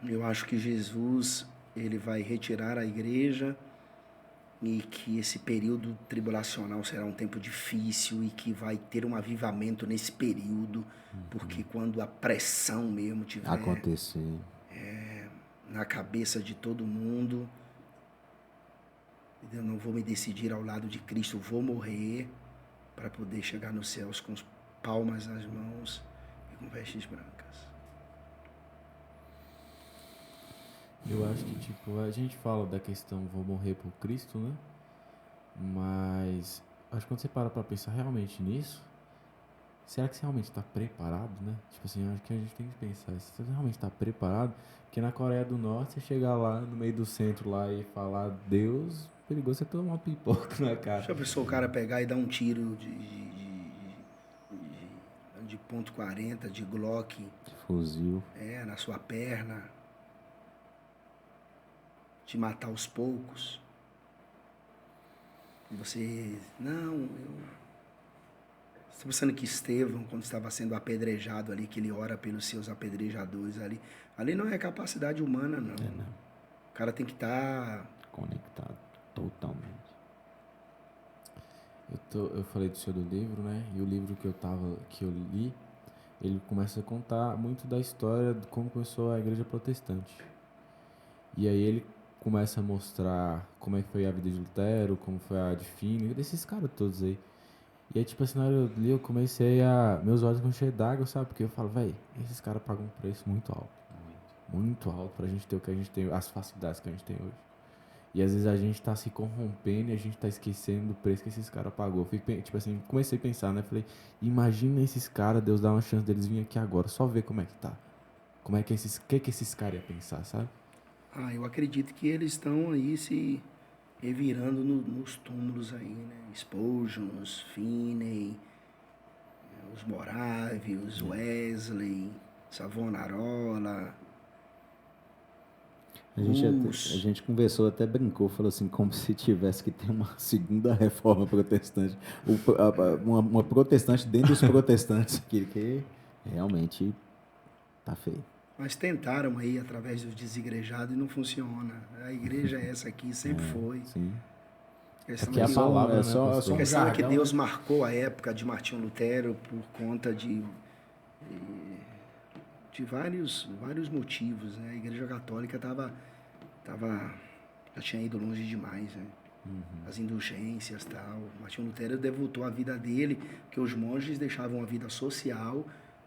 Eu acho que Jesus, ele vai retirar a igreja e que esse período tribulacional será um tempo difícil e que vai ter um avivamento nesse período, porque quando a pressão mesmo tiver acontecer na cabeça de todo mundo, eu não vou me decidir ao lado de Cristo, vou morrer para poder chegar nos céus com palmas nas mãos e com vestes brancas. Eu acho que, tipo, a gente fala da questão vou morrer por Cristo, né? Mas acho que quando você para pra pensar realmente nisso, será que você realmente está preparado, né? Tipo assim, eu acho que a gente tem que pensar, se você realmente está preparado, porque na Coreia do Norte, você chegar lá no meio do centro lá e falar Deus, perigoso você tomar uma pipoca na cara. Já pensou o cara pegar e dar um tiro de ponto .40, de Glock, Fuzil. na sua perna, te matar aos poucos. E você, Você pensando que Estevão, quando estava sendo apedrejado ali, que ele ora pelos seus apedrejadores ali não é capacidade humana, não. Não. O cara tem que estar Conectado totalmente. Eu falei do seu do livro, né? E o livro que eu li, ele começa a contar muito da história de como começou a igreja protestante. E aí ele começa a mostrar como é que foi a vida de Lutero, como foi a de Finney, desses caras todos aí. E aí, tipo assim, na hora eu li, eu comecei a... Meus olhos vão cheios d'água, sabe? Porque eu falo, velho, esses caras pagam um preço muito alto. Muito alto pra gente ter o que a gente tem, as facilidades que a gente tem hoje. E às vezes a gente tá se corrompendo e a gente tá esquecendo do preço que esses caras pagou. Tipo assim, comecei a pensar, né? Falei, imagina esses caras, Deus dá uma chance deles virem aqui agora, só ver como é que tá. Como é que que esses caras iam pensar, sabe? eu acredito que eles estão aí se revirando nos túmulos aí, né? Spurgeon, os Finney, os Moravi, os Wesley, Savonarola. A gente conversou, até brincou, falou assim, como se tivesse que ter uma segunda reforma protestante. Uma protestante dentro dos protestantes, que realmente tá feio. Mas tentaram aí através dos desigrejados e não funciona. A igreja é essa aqui, sempre foi. Sim. Aqui é a palavra, né, só A um questão é que jargão, Deus marcou a época de Martinho Lutero por conta de vários motivos, né? A Igreja Católica já tinha ido longe demais, né? As indulgências e tal. Martinho Lutero devotou a vida dele, porque os monges deixavam a vida social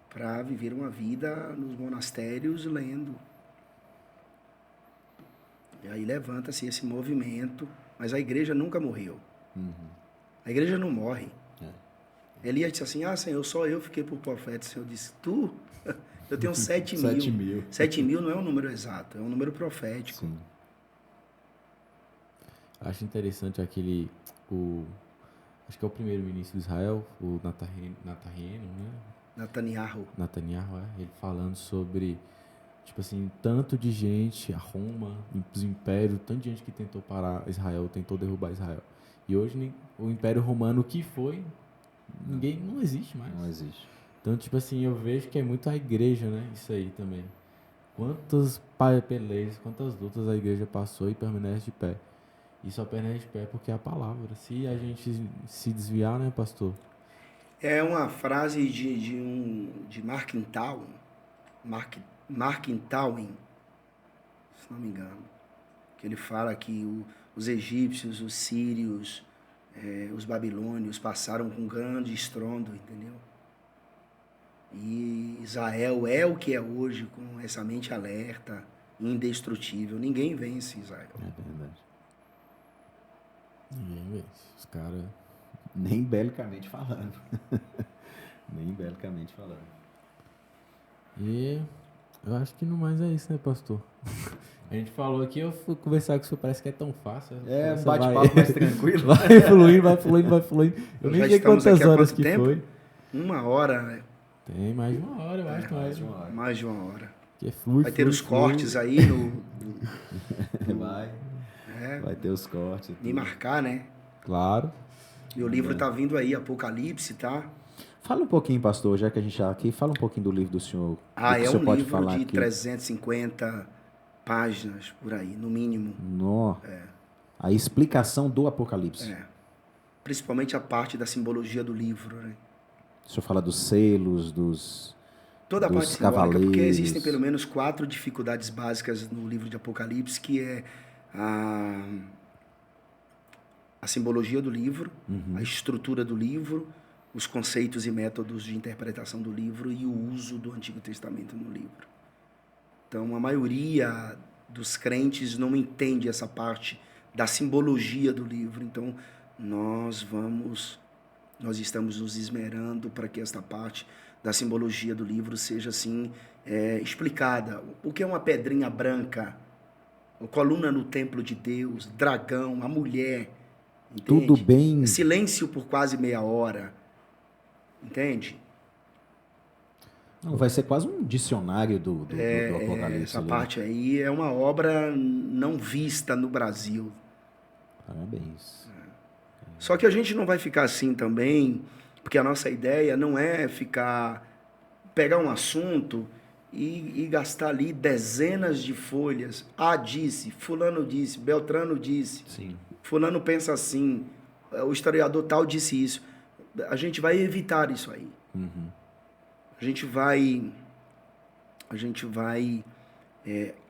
para viver uma vida nos monastérios lendo. E aí levanta-se esse movimento, mas a igreja nunca morreu. A igreja não morre. Elias disse assim, Senhor, só eu fiquei por profeta. O Senhor disse, tu? Eu tenho 7 mil. 7 mil. 7 mil não é um número exato, é um número profético. Sim. Acho interessante acho que é o primeiro-ministro de Israel, o Netanyahu, né? Netanyahu, ele falando sobre, tipo assim, tanto de gente, a Roma, os impérios, tanto de gente que tentou parar Israel, tentou derrubar Israel. E hoje o Império Romano que foi, não existe mais. Não existe. Então, tipo assim, eu vejo que é muito a igreja, né? Isso aí também. Quantas pelejas, quantas lutas a igreja passou e permanece de pé. E só permanece de pé porque é a palavra. Se a gente se desviar, né, pastor? É uma frase de Martin Twain, se não me engano, que ele fala que os egípcios, os sírios, os babilônios passaram com grande estrondo, entendeu? E Israel é o que é hoje, com essa mente alerta, indestrutível. Ninguém vence Israel. É verdade. Ninguém vence. Os caras... Nem belicamente falando. Nem belicamente falando. E eu acho que no mais é isso, né, pastor? A gente falou aqui, eu fui conversar com o senhor, parece que é tão fácil. Um bate-papo mais tranquilo. Vai fluindo. Eu nem sei quantas horas que tempo? foi. 1 hora, né? Tem mais de 1 hora, eu acho. Mais de 1 hora. Vai ter os cortes aí Vai ter os cortes. Me marcar, né? Claro. Meu livro tá vindo aí, Apocalipse, tá? Fala um pouquinho, pastor, já que a gente está aqui, fala um pouquinho do livro do senhor. É um pode livro falar de aqui. 350 páginas, por aí, no mínimo. A explicação do Apocalipse. Principalmente a parte da simbologia do livro, né? O senhor fala dos selos, Toda a dos parte simbólica, cavaleiros. porque existem pelo menos 4 dificuldades básicas no livro de Apocalipse, que é a simbologia do livro, a estrutura do livro, os conceitos e métodos de interpretação do livro e o uso do Antigo Testamento no livro. Então, a maioria dos crentes não entende essa parte da simbologia do livro. Então, nós vamos Nós estamos nos esmerando para que esta parte da simbologia do livro seja assim explicada. O que é uma pedrinha branca? A coluna no templo de Deus, dragão, a mulher, entende? Tudo bem. Silêncio por quase meia hora, entende? Não, vai ser quase um dicionário do Apocalipse. Essa ali. parte aí é uma obra não vista no Brasil. Parabéns. Só que a gente não vai ficar assim também, porque a nossa ideia não é pegar um assunto e gastar ali dezenas de folhas. Ah, disse, fulano disse, Beltrano disse, Sim. fulano pensa assim, o historiador tal disse isso. A gente vai evitar isso aí. Uhum. A gente vai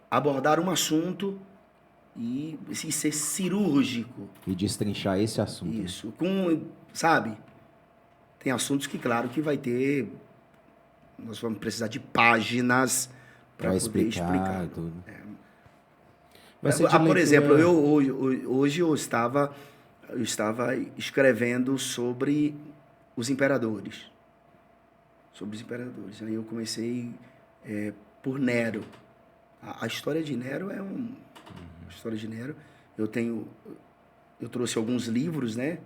abordar um assunto e ser cirúrgico. E destrinchar esse assunto. Isso. Sabe? Tem assuntos que, claro, que vai ter... Nós vamos precisar de páginas para poder explicar. Tudo. Por exemplo, hoje eu estava escrevendo sobre os imperadores. Aí eu comecei por Nero. A história de Nero é a história de Nero. Eu trouxe alguns livros, né,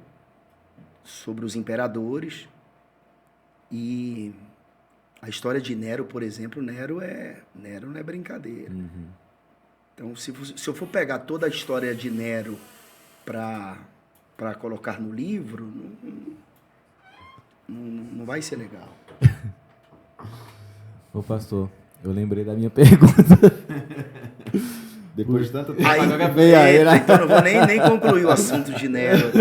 sobre os imperadores. E a história de Nero, por exemplo, Nero não é brincadeira. Uhum. Então, se eu for pegar toda a história de Nero para colocar no livro, não vai ser legal. Ô pastor, eu lembrei da minha pergunta. Depois de tanto tempo, Aí, agora veio aí, né? então não vou nem concluir o assunto de Nero.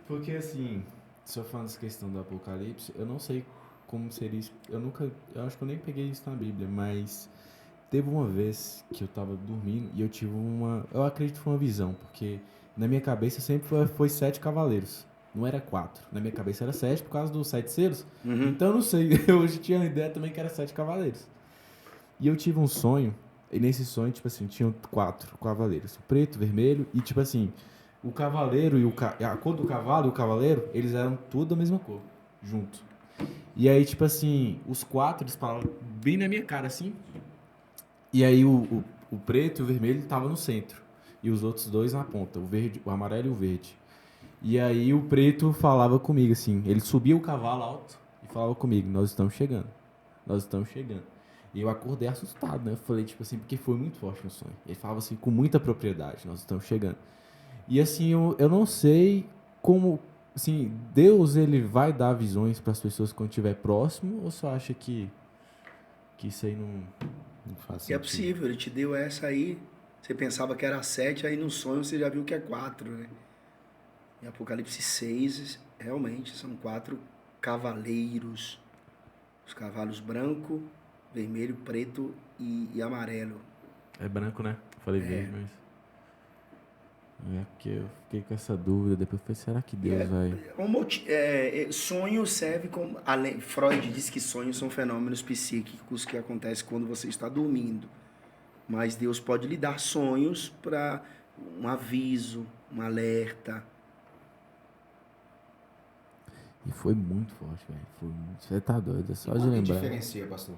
Porque assim, só falando dessa questão do Apocalipse, eu não sei como seria isso. Eu acho que eu nem peguei isso na Bíblia, mas teve uma vez que eu tava dormindo e eu tive eu acredito que foi uma visão, porque na minha cabeça sempre foi 7 cavaleiros. Não era 4. Na minha cabeça era 7 por causa dos 7 selos. Uhum. Então eu não sei. Eu hoje tinha uma ideia também que era 7 cavaleiros. E eu tive um sonho. E nesse sonho, tipo assim, tinham 4 cavaleiros. O preto, vermelho. E tipo assim, o cavaleiro e a cor do cavalo e o cavaleiro, eles eram tudo da mesma cor. Junto. E aí, tipo assim, os 4, eles falavam bem na minha cara, assim. E aí o preto e o vermelho estavam no centro. E os outros 2 na ponta. O amarelo e o verde. E aí o preto falava comigo, assim, ele subia o cavalo alto e falava comigo, nós estamos chegando. E eu acordei assustado, né? Eu falei, tipo assim, porque foi muito forte no sonho. Ele falava assim, com muita propriedade, nós estamos chegando. E assim, eu não sei como, assim, Deus, ele vai dar visões para as pessoas quando estiver próximo, ou só acha que isso aí não faz sentido? É possível, ele te deu essa aí, você pensava que era 7, aí no sonho você já viu que é 4, né? Em Apocalipse 6, realmente, são 4 cavaleiros. Os cavalos branco, vermelho, preto e amarelo. É branco, né? Eu falei verde, mas... É porque eu fiquei com essa dúvida. Depois eu falei, será que Deus vai... Sonho serve como... Freud diz que sonhos são fenômenos psíquicos que acontecem quando você está dormindo. Mas Deus pode lhe dar sonhos para um aviso, um alerta... E foi muito forte, velho. Você tá doido, é só de Qual que lembrar. diferencia, pastor?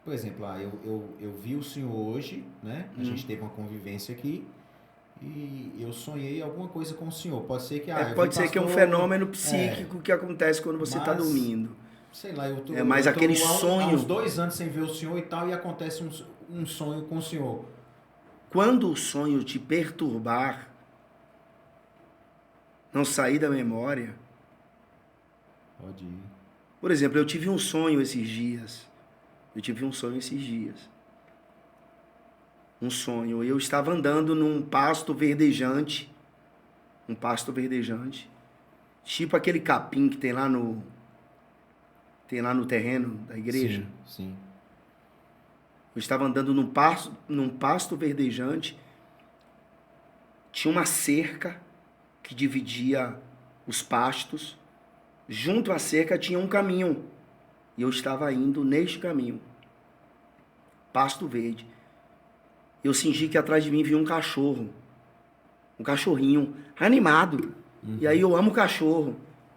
Por exemplo, eu vi o senhor hoje, né? A gente teve uma convivência aqui e eu sonhei alguma coisa com o senhor. Pode ser que... pode ser que é um fenômeno psíquico que acontece quando você está dormindo. Sei lá, eu tô... mas eu tô aquele há sonho... uns 2 anos sem ver o senhor e tal, e acontece um sonho com o senhor. Quando o sonho te perturbar, não sair da memória... Pode ir. Por exemplo, eu tive um sonho esses dias. Um sonho. Eu estava andando num pasto verdejante. Tipo aquele capim que tem lá no terreno da igreja. Sim. Eu estava andando num pasto verdejante. Tinha uma cerca que dividia os pastos. Junto à cerca tinha um caminho. E eu estava indo neste caminho. Pasto verde. Eu senti que atrás de mim vinha um cachorro. Um cachorrinho animado. E aí eu amo cachorro.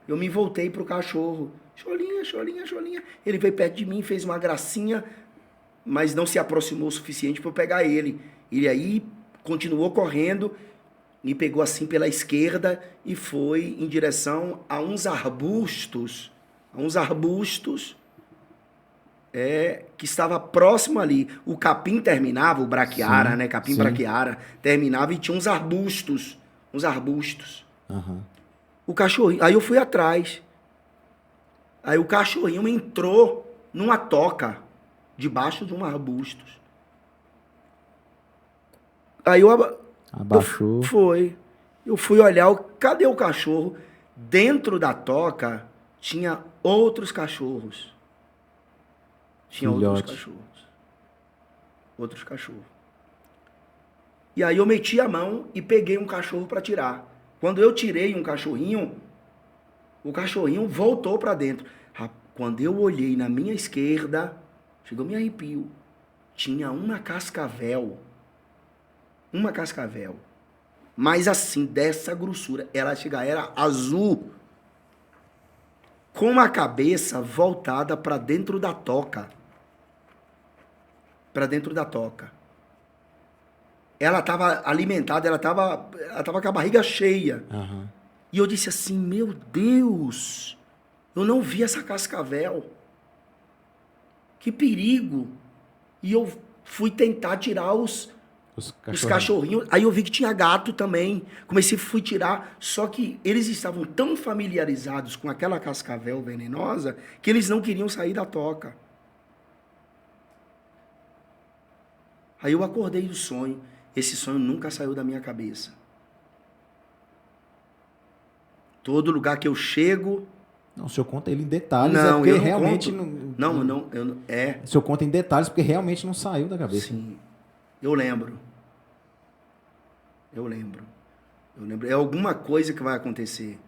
Eu me voltei pro cachorro. Cholinha, cholinha, cholinha. Ele veio perto de mim, fez uma gracinha, mas não se aproximou o suficiente para eu pegar ele. Ele aí continuou correndo, me pegou assim pela esquerda e foi em direção a uns arbustos. Que estava próximo ali. O capim terminava, o braquiara, Sim, né? Capim sim. braquiara terminava e tinha uns arbustos. Aham. O cachorrinho. Aí eu fui atrás. Aí o cachorrinho entrou numa toca, debaixo de um arbusto. Aí Abaixou. Eu fui olhar, cadê o cachorro? Dentro da toca tinha outros cachorros. Filhote. Outros cachorros. E aí eu meti a mão e peguei um cachorro para tirar. Quando eu tirei um cachorrinho, o cachorrinho voltou para dentro. Quando eu olhei na minha esquerda, chegou me arrepio, tinha uma cascavel. Mas assim, dessa grossura. Ela era azul, com a cabeça voltada para dentro da toca. Ela estava alimentada, ela estava com a barriga cheia. Aham. E eu disse assim, meu Deus, eu não vi essa cascavel. Que perigo. E eu fui tentar tirar os cachorrinhos. Aí eu vi que tinha gato também. Fui tirar. Só que eles estavam tão familiarizados com aquela cascavel venenosa que eles não queriam sair da toca. Aí eu acordei do sonho. Esse sonho nunca saiu da minha cabeça. Todo lugar que eu chego... Não, o senhor conta ele em detalhes, Não, porque eu não realmente conto. O senhor conta em detalhes porque realmente não saiu da cabeça. Sim, eu lembro. É alguma coisa que vai acontecer.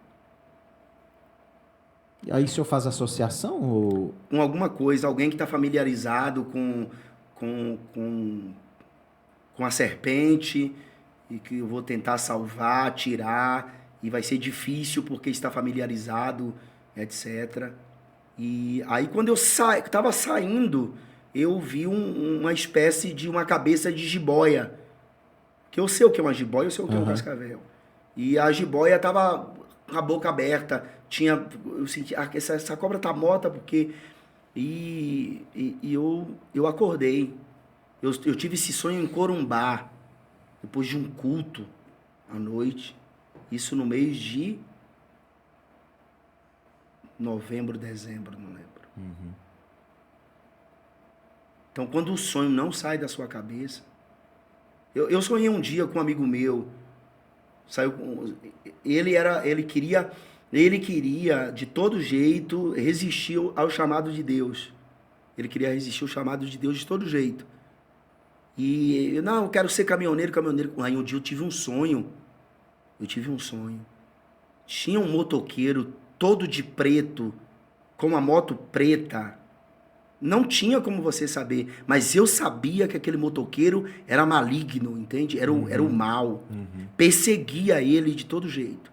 E aí o senhor faz associação? Ou... Com alguma coisa, alguém que está familiarizado com a serpente e que eu vou tentar salvar, tirar, e vai ser difícil porque está familiarizado, etc. E aí quando eu estava saindo, eu vi uma espécie de uma cabeça de jiboia. Que eu sei o que é uma jiboia, eu sei o que é um cascavel. E a jiboia estava com a boca aberta. Eu senti, essa cobra tá morta porque... E eu acordei. Eu tive esse sonho em Corumbá, depois de um culto à noite. Isso no mês de novembro, dezembro, não lembro. Então, quando o sonho não sai da sua cabeça... Eu sonhei um dia com um amigo meu. Ele queria, de todo jeito, resistir ao chamado de Deus. Ele queria resistir ao chamado de Deus de todo jeito. E eu quero ser caminhoneiro. Aí um dia eu tive um sonho. Tinha um motoqueiro todo de preto, com uma moto preta. Não tinha como você saber, mas eu sabia que aquele motoqueiro era maligno, entende? Era o mal. Perseguia ele de todo jeito.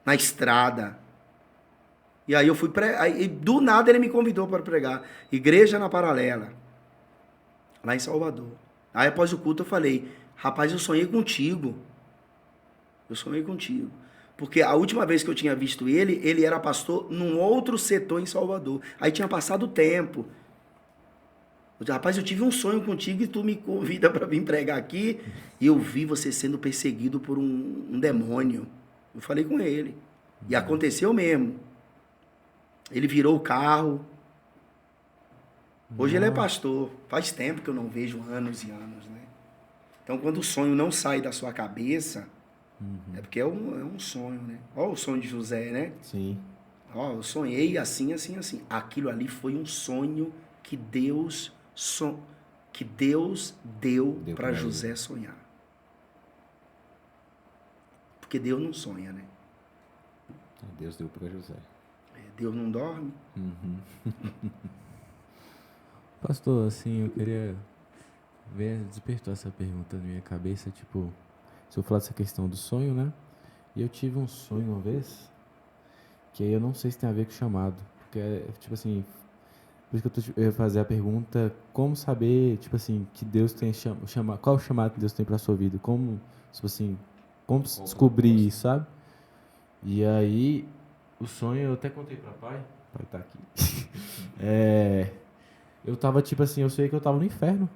Na estrada. E aí eu fui aí do nada ele me convidou para pregar. Igreja na Paralela. Lá em Salvador. Aí após o culto eu falei, rapaz, eu sonhei contigo. Porque a última vez que eu tinha visto ele era pastor num outro setor em Salvador. Aí tinha passado o tempo. Eu disse, rapaz, eu tive um sonho contigo e tu me convida para vir pregar aqui. E eu vi você sendo perseguido por um demônio. Eu falei com ele. E aconteceu mesmo. Ele virou o carro. Hoje ele é pastor. Faz tempo que eu não vejo, anos e anos, né? Então, quando o sonho não sai da sua cabeça, é porque é um sonho, né? Olha o sonho de José, né? Sim. Ó, eu sonhei assim, assim, assim. Aquilo ali foi um sonho que Deus deu para José sonhar. Porque Deus não sonha, né? Deus deu para José. Deus não dorme. Pastor, assim, eu queria despertou essa pergunta na minha cabeça, tipo, se eu falar dessa questão do sonho, né? E eu tive um sonho uma vez, que aí eu não sei se tem a ver com chamado. Porque, tipo assim, por isso que eu ia fazer a pergunta, como saber, tipo assim, que Deus tem qual o chamado que Deus tem pra sua vida? Como, tipo assim, como descobrir isso, sabe? E aí, o sonho, eu até contei pra pai tá aqui. Eu tava, tipo assim, eu sei que eu tava no inferno.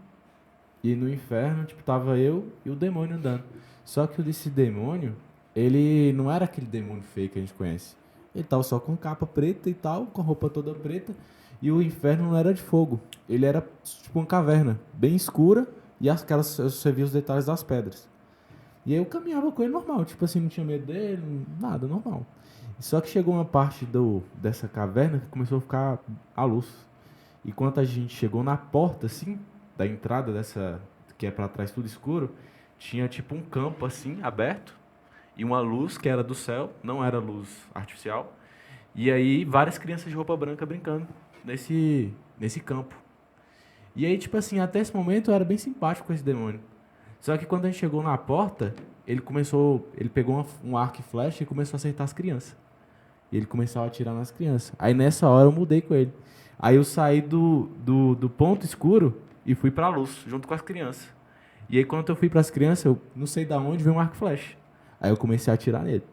E no inferno, tipo, tava eu e o demônio andando. Só que esse demônio, ele não era aquele demônio feio que a gente conhece. Ele tava só com capa preta e tal, com a roupa toda preta. E o inferno não era de fogo. Ele era tipo uma caverna, bem escura. E aquelas, você via os detalhes das pedras. E aí eu caminhava com ele normal, tipo assim, não tinha medo dele, nada, normal. Só que chegou uma parte dessa caverna que começou a ficar a luz. E quando a gente chegou na porta, assim, da entrada dessa, que é pra trás tudo escuro, tinha tipo um campo assim, aberto, e uma luz que era do céu, não era luz artificial. E aí várias crianças de roupa branca brincando nesse campo. E aí, tipo assim, até esse momento eu era bem simpático com esse demônio. Só que quando a gente chegou na porta, ele pegou um arco e flecha e começou a acertar as crianças. E ele começava a atirar nas crianças. Aí nessa hora eu mudei com ele. Aí eu saí do ponto escuro e fui pra luz, junto com as crianças. E aí quando eu fui pras crianças, eu não sei da onde veio um arco e flecha. Aí eu comecei a atirar nele.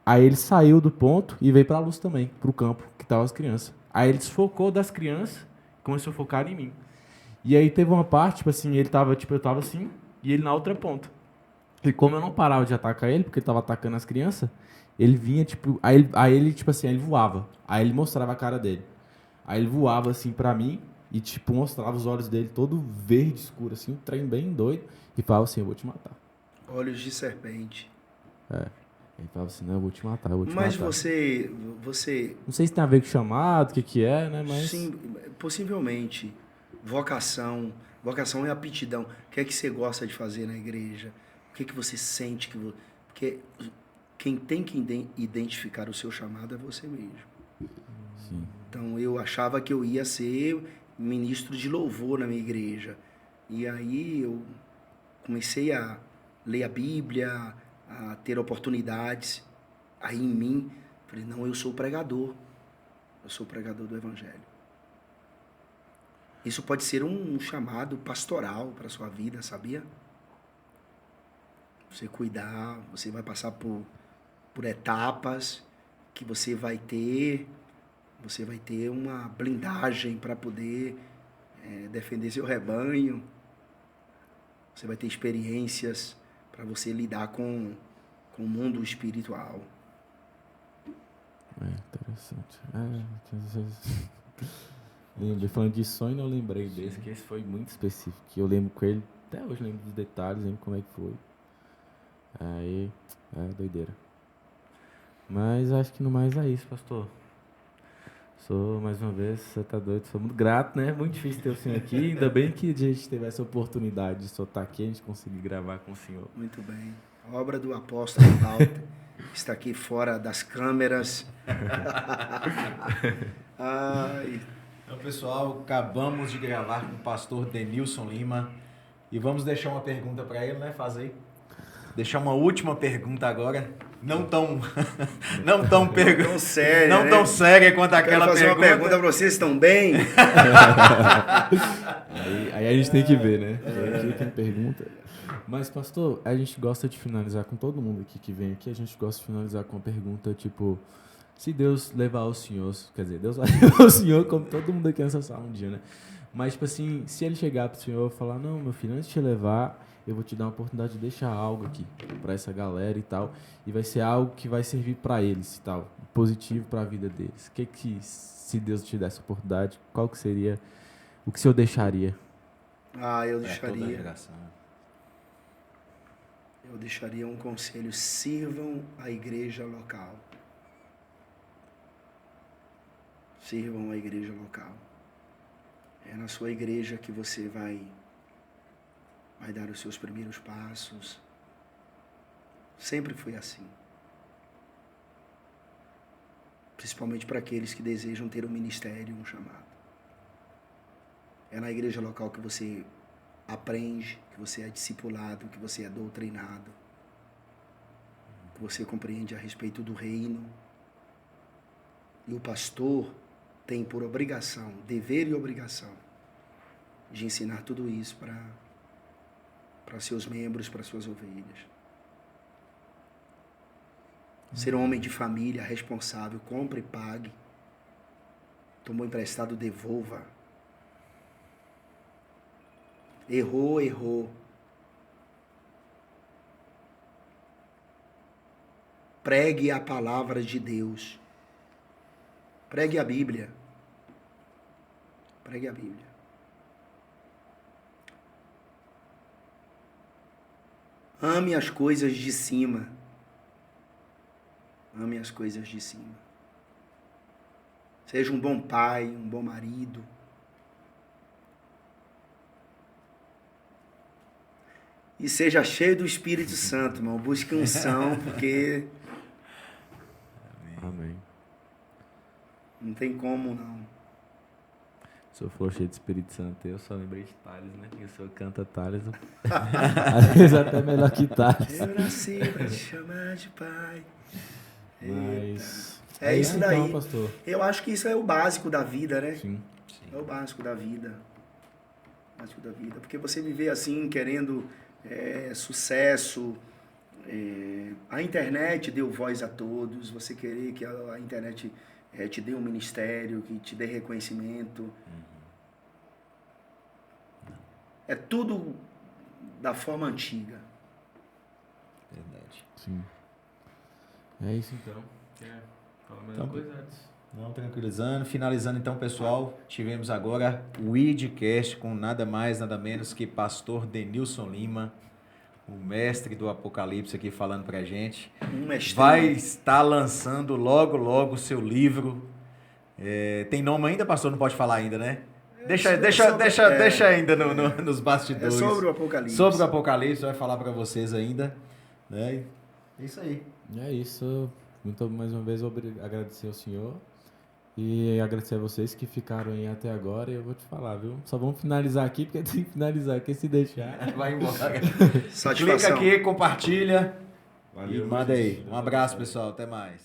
Aí ele saiu do ponto e veio pra luz também, pro campo, que tava as crianças. Aí ele desfocou das crianças e começou a focar em mim. E aí teve uma parte, tipo assim, ele tava, tipo, eu tava assim, e ele na outra ponta. E como eu não parava de atacar ele, porque ele tava atacando as crianças, ele vinha, tipo, aí ele, tipo assim, aí ele voava. Aí ele mostrava a cara dele. Aí ele voava, assim, pra mim, e, tipo, mostrava os olhos dele todo verde escuro, assim, um trem bem doido, e falava assim, eu vou te matar. Olhos de serpente. Ele falava assim, não, eu vou te matar, eu vou te Mas matar. você, Não sei se tem a ver com chamado, o que que é, né, mas... sim, possivelmente, vocação é aptidão. O que é que você gosta de fazer na igreja? O que é que você sente que... Porque quem tem que identificar o seu chamado é você mesmo. Sim. Então eu achava que eu ia ser ministro de louvor na minha igreja. E aí eu comecei a ler a Bíblia, a ter oportunidades. Aí em mim, falei, não, eu sou pregador. Eu sou pregador do Evangelho. Isso pode ser um chamado pastoral para a sua vida, sabia? Você cuidar, você vai passar por etapas que você vai ter uma blindagem para poder defender seu rebanho. Você vai ter experiências para você lidar com o mundo espiritual. Interessante. Lembrei, falando de sonho, eu lembrei desse, que esse foi muito específico. Que eu lembro com ele, até hoje lembro dos detalhes, lembro como é que foi. Aí, doideira. Mas acho que no mais é isso, pastor. Sou, mais uma vez, você tá doido, sou muito grato, né? Muito difícil ter o senhor aqui. Ainda bem que a gente teve essa oportunidade de só estar aqui e a gente conseguir gravar com o senhor. Muito bem. A obra do apóstolo Walter está aqui fora das câmeras. Ai. Então, pessoal, acabamos de gravar com o pastor Denilson Lima e vamos deixar uma pergunta para ele, né? Faz aí. Deixar uma última pergunta agora, não tão séria, não né? tão séria quanto aquela fazer pergunta. uma pergunta para vocês, estão bem? Aí a gente tem que ver, né? Aqui tem pergunta. Mas, pastor, a gente gosta de finalizar com todo mundo aqui que vem aqui, a gente gosta de finalizar com uma pergunta tipo, se Deus levar o senhor, quer dizer, Deus vai levar o senhor como todo mundo aqui nessa sala um dia, né? Mas, tipo assim, se ele chegar pro senhor e falar, não, meu filho, antes de te levar, eu vou te dar uma oportunidade de deixar algo aqui pra essa galera e tal, e vai ser algo que vai servir pra eles e tal, positivo pra vida deles. O que, se Deus te desse a oportunidade, qual que seria, o que o senhor deixaria? Eu Toda a deixaria. geração. Eu deixaria um conselho: sirvam a igreja local. Sirvam a igreja local. É na sua igreja que você vai dar os seus primeiros passos. Sempre foi assim. Principalmente para aqueles que desejam ter um ministério, um chamado. É na igreja local que você aprende, que você é discipulado, que você é doutrinado, que você compreende a respeito do reino. E o pastor tem por obrigação, dever e obrigação, de ensinar tudo isso para seus membros, para suas ovelhas. Ser um homem de família, responsável, compre e pague. Tomou emprestado, devolva. Errou, errou. Pregue a palavra de Deus. Pregue a Bíblia. Pregue a Bíblia. Ame as coisas de cima. Ame as coisas de cima. Seja um bom pai, um bom marido. E seja cheio do Espírito Santo, irmão. Busque unção, porque Amém. não tem como, não. Se eu for cheio de Espírito Santo, eu só lembrei de Thales, né? Que o senhor canta Thales. Às vezes até melhor que Thales. Eu nasci pra te chamar de pai. Mas... É isso daí. Então, pastor. Eu acho que isso é o básico da vida, né? Sim. É o básico da vida. O básico da vida. Porque você viver assim, querendo sucesso. A internet deu voz a todos. Você querer que a internet te dê um ministério, que te dê reconhecimento. É tudo da forma antiga. Verdade. Sim. É isso então. Quer falar mais Então, uma coisa antes? Não, tranquilizando. Finalizando então, pessoal, tivemos agora o Idcast com nada mais, nada menos que pastor Denilson Lima, o mestre do Apocalipse aqui falando pra gente. Vai estar lançando logo, logo o seu livro. Tem nome ainda, pastor? Não pode falar ainda, né? Deixa ainda nos bastidores. É sobre o Apocalipse. Sobre o Apocalipse, vai falar pra vocês ainda. Né? É isso aí. É isso. Muito mais uma vez agradecer ao senhor e agradecer a vocês que ficaram aí até agora. E eu vou te falar, viu? Só vamos finalizar aqui, porque tem que finalizar aqui. Se deixar, vai embora. Satisfação. Clica aqui, compartilha. Valeu, e manda aí. gente. Um abraço, pessoal. Até mais.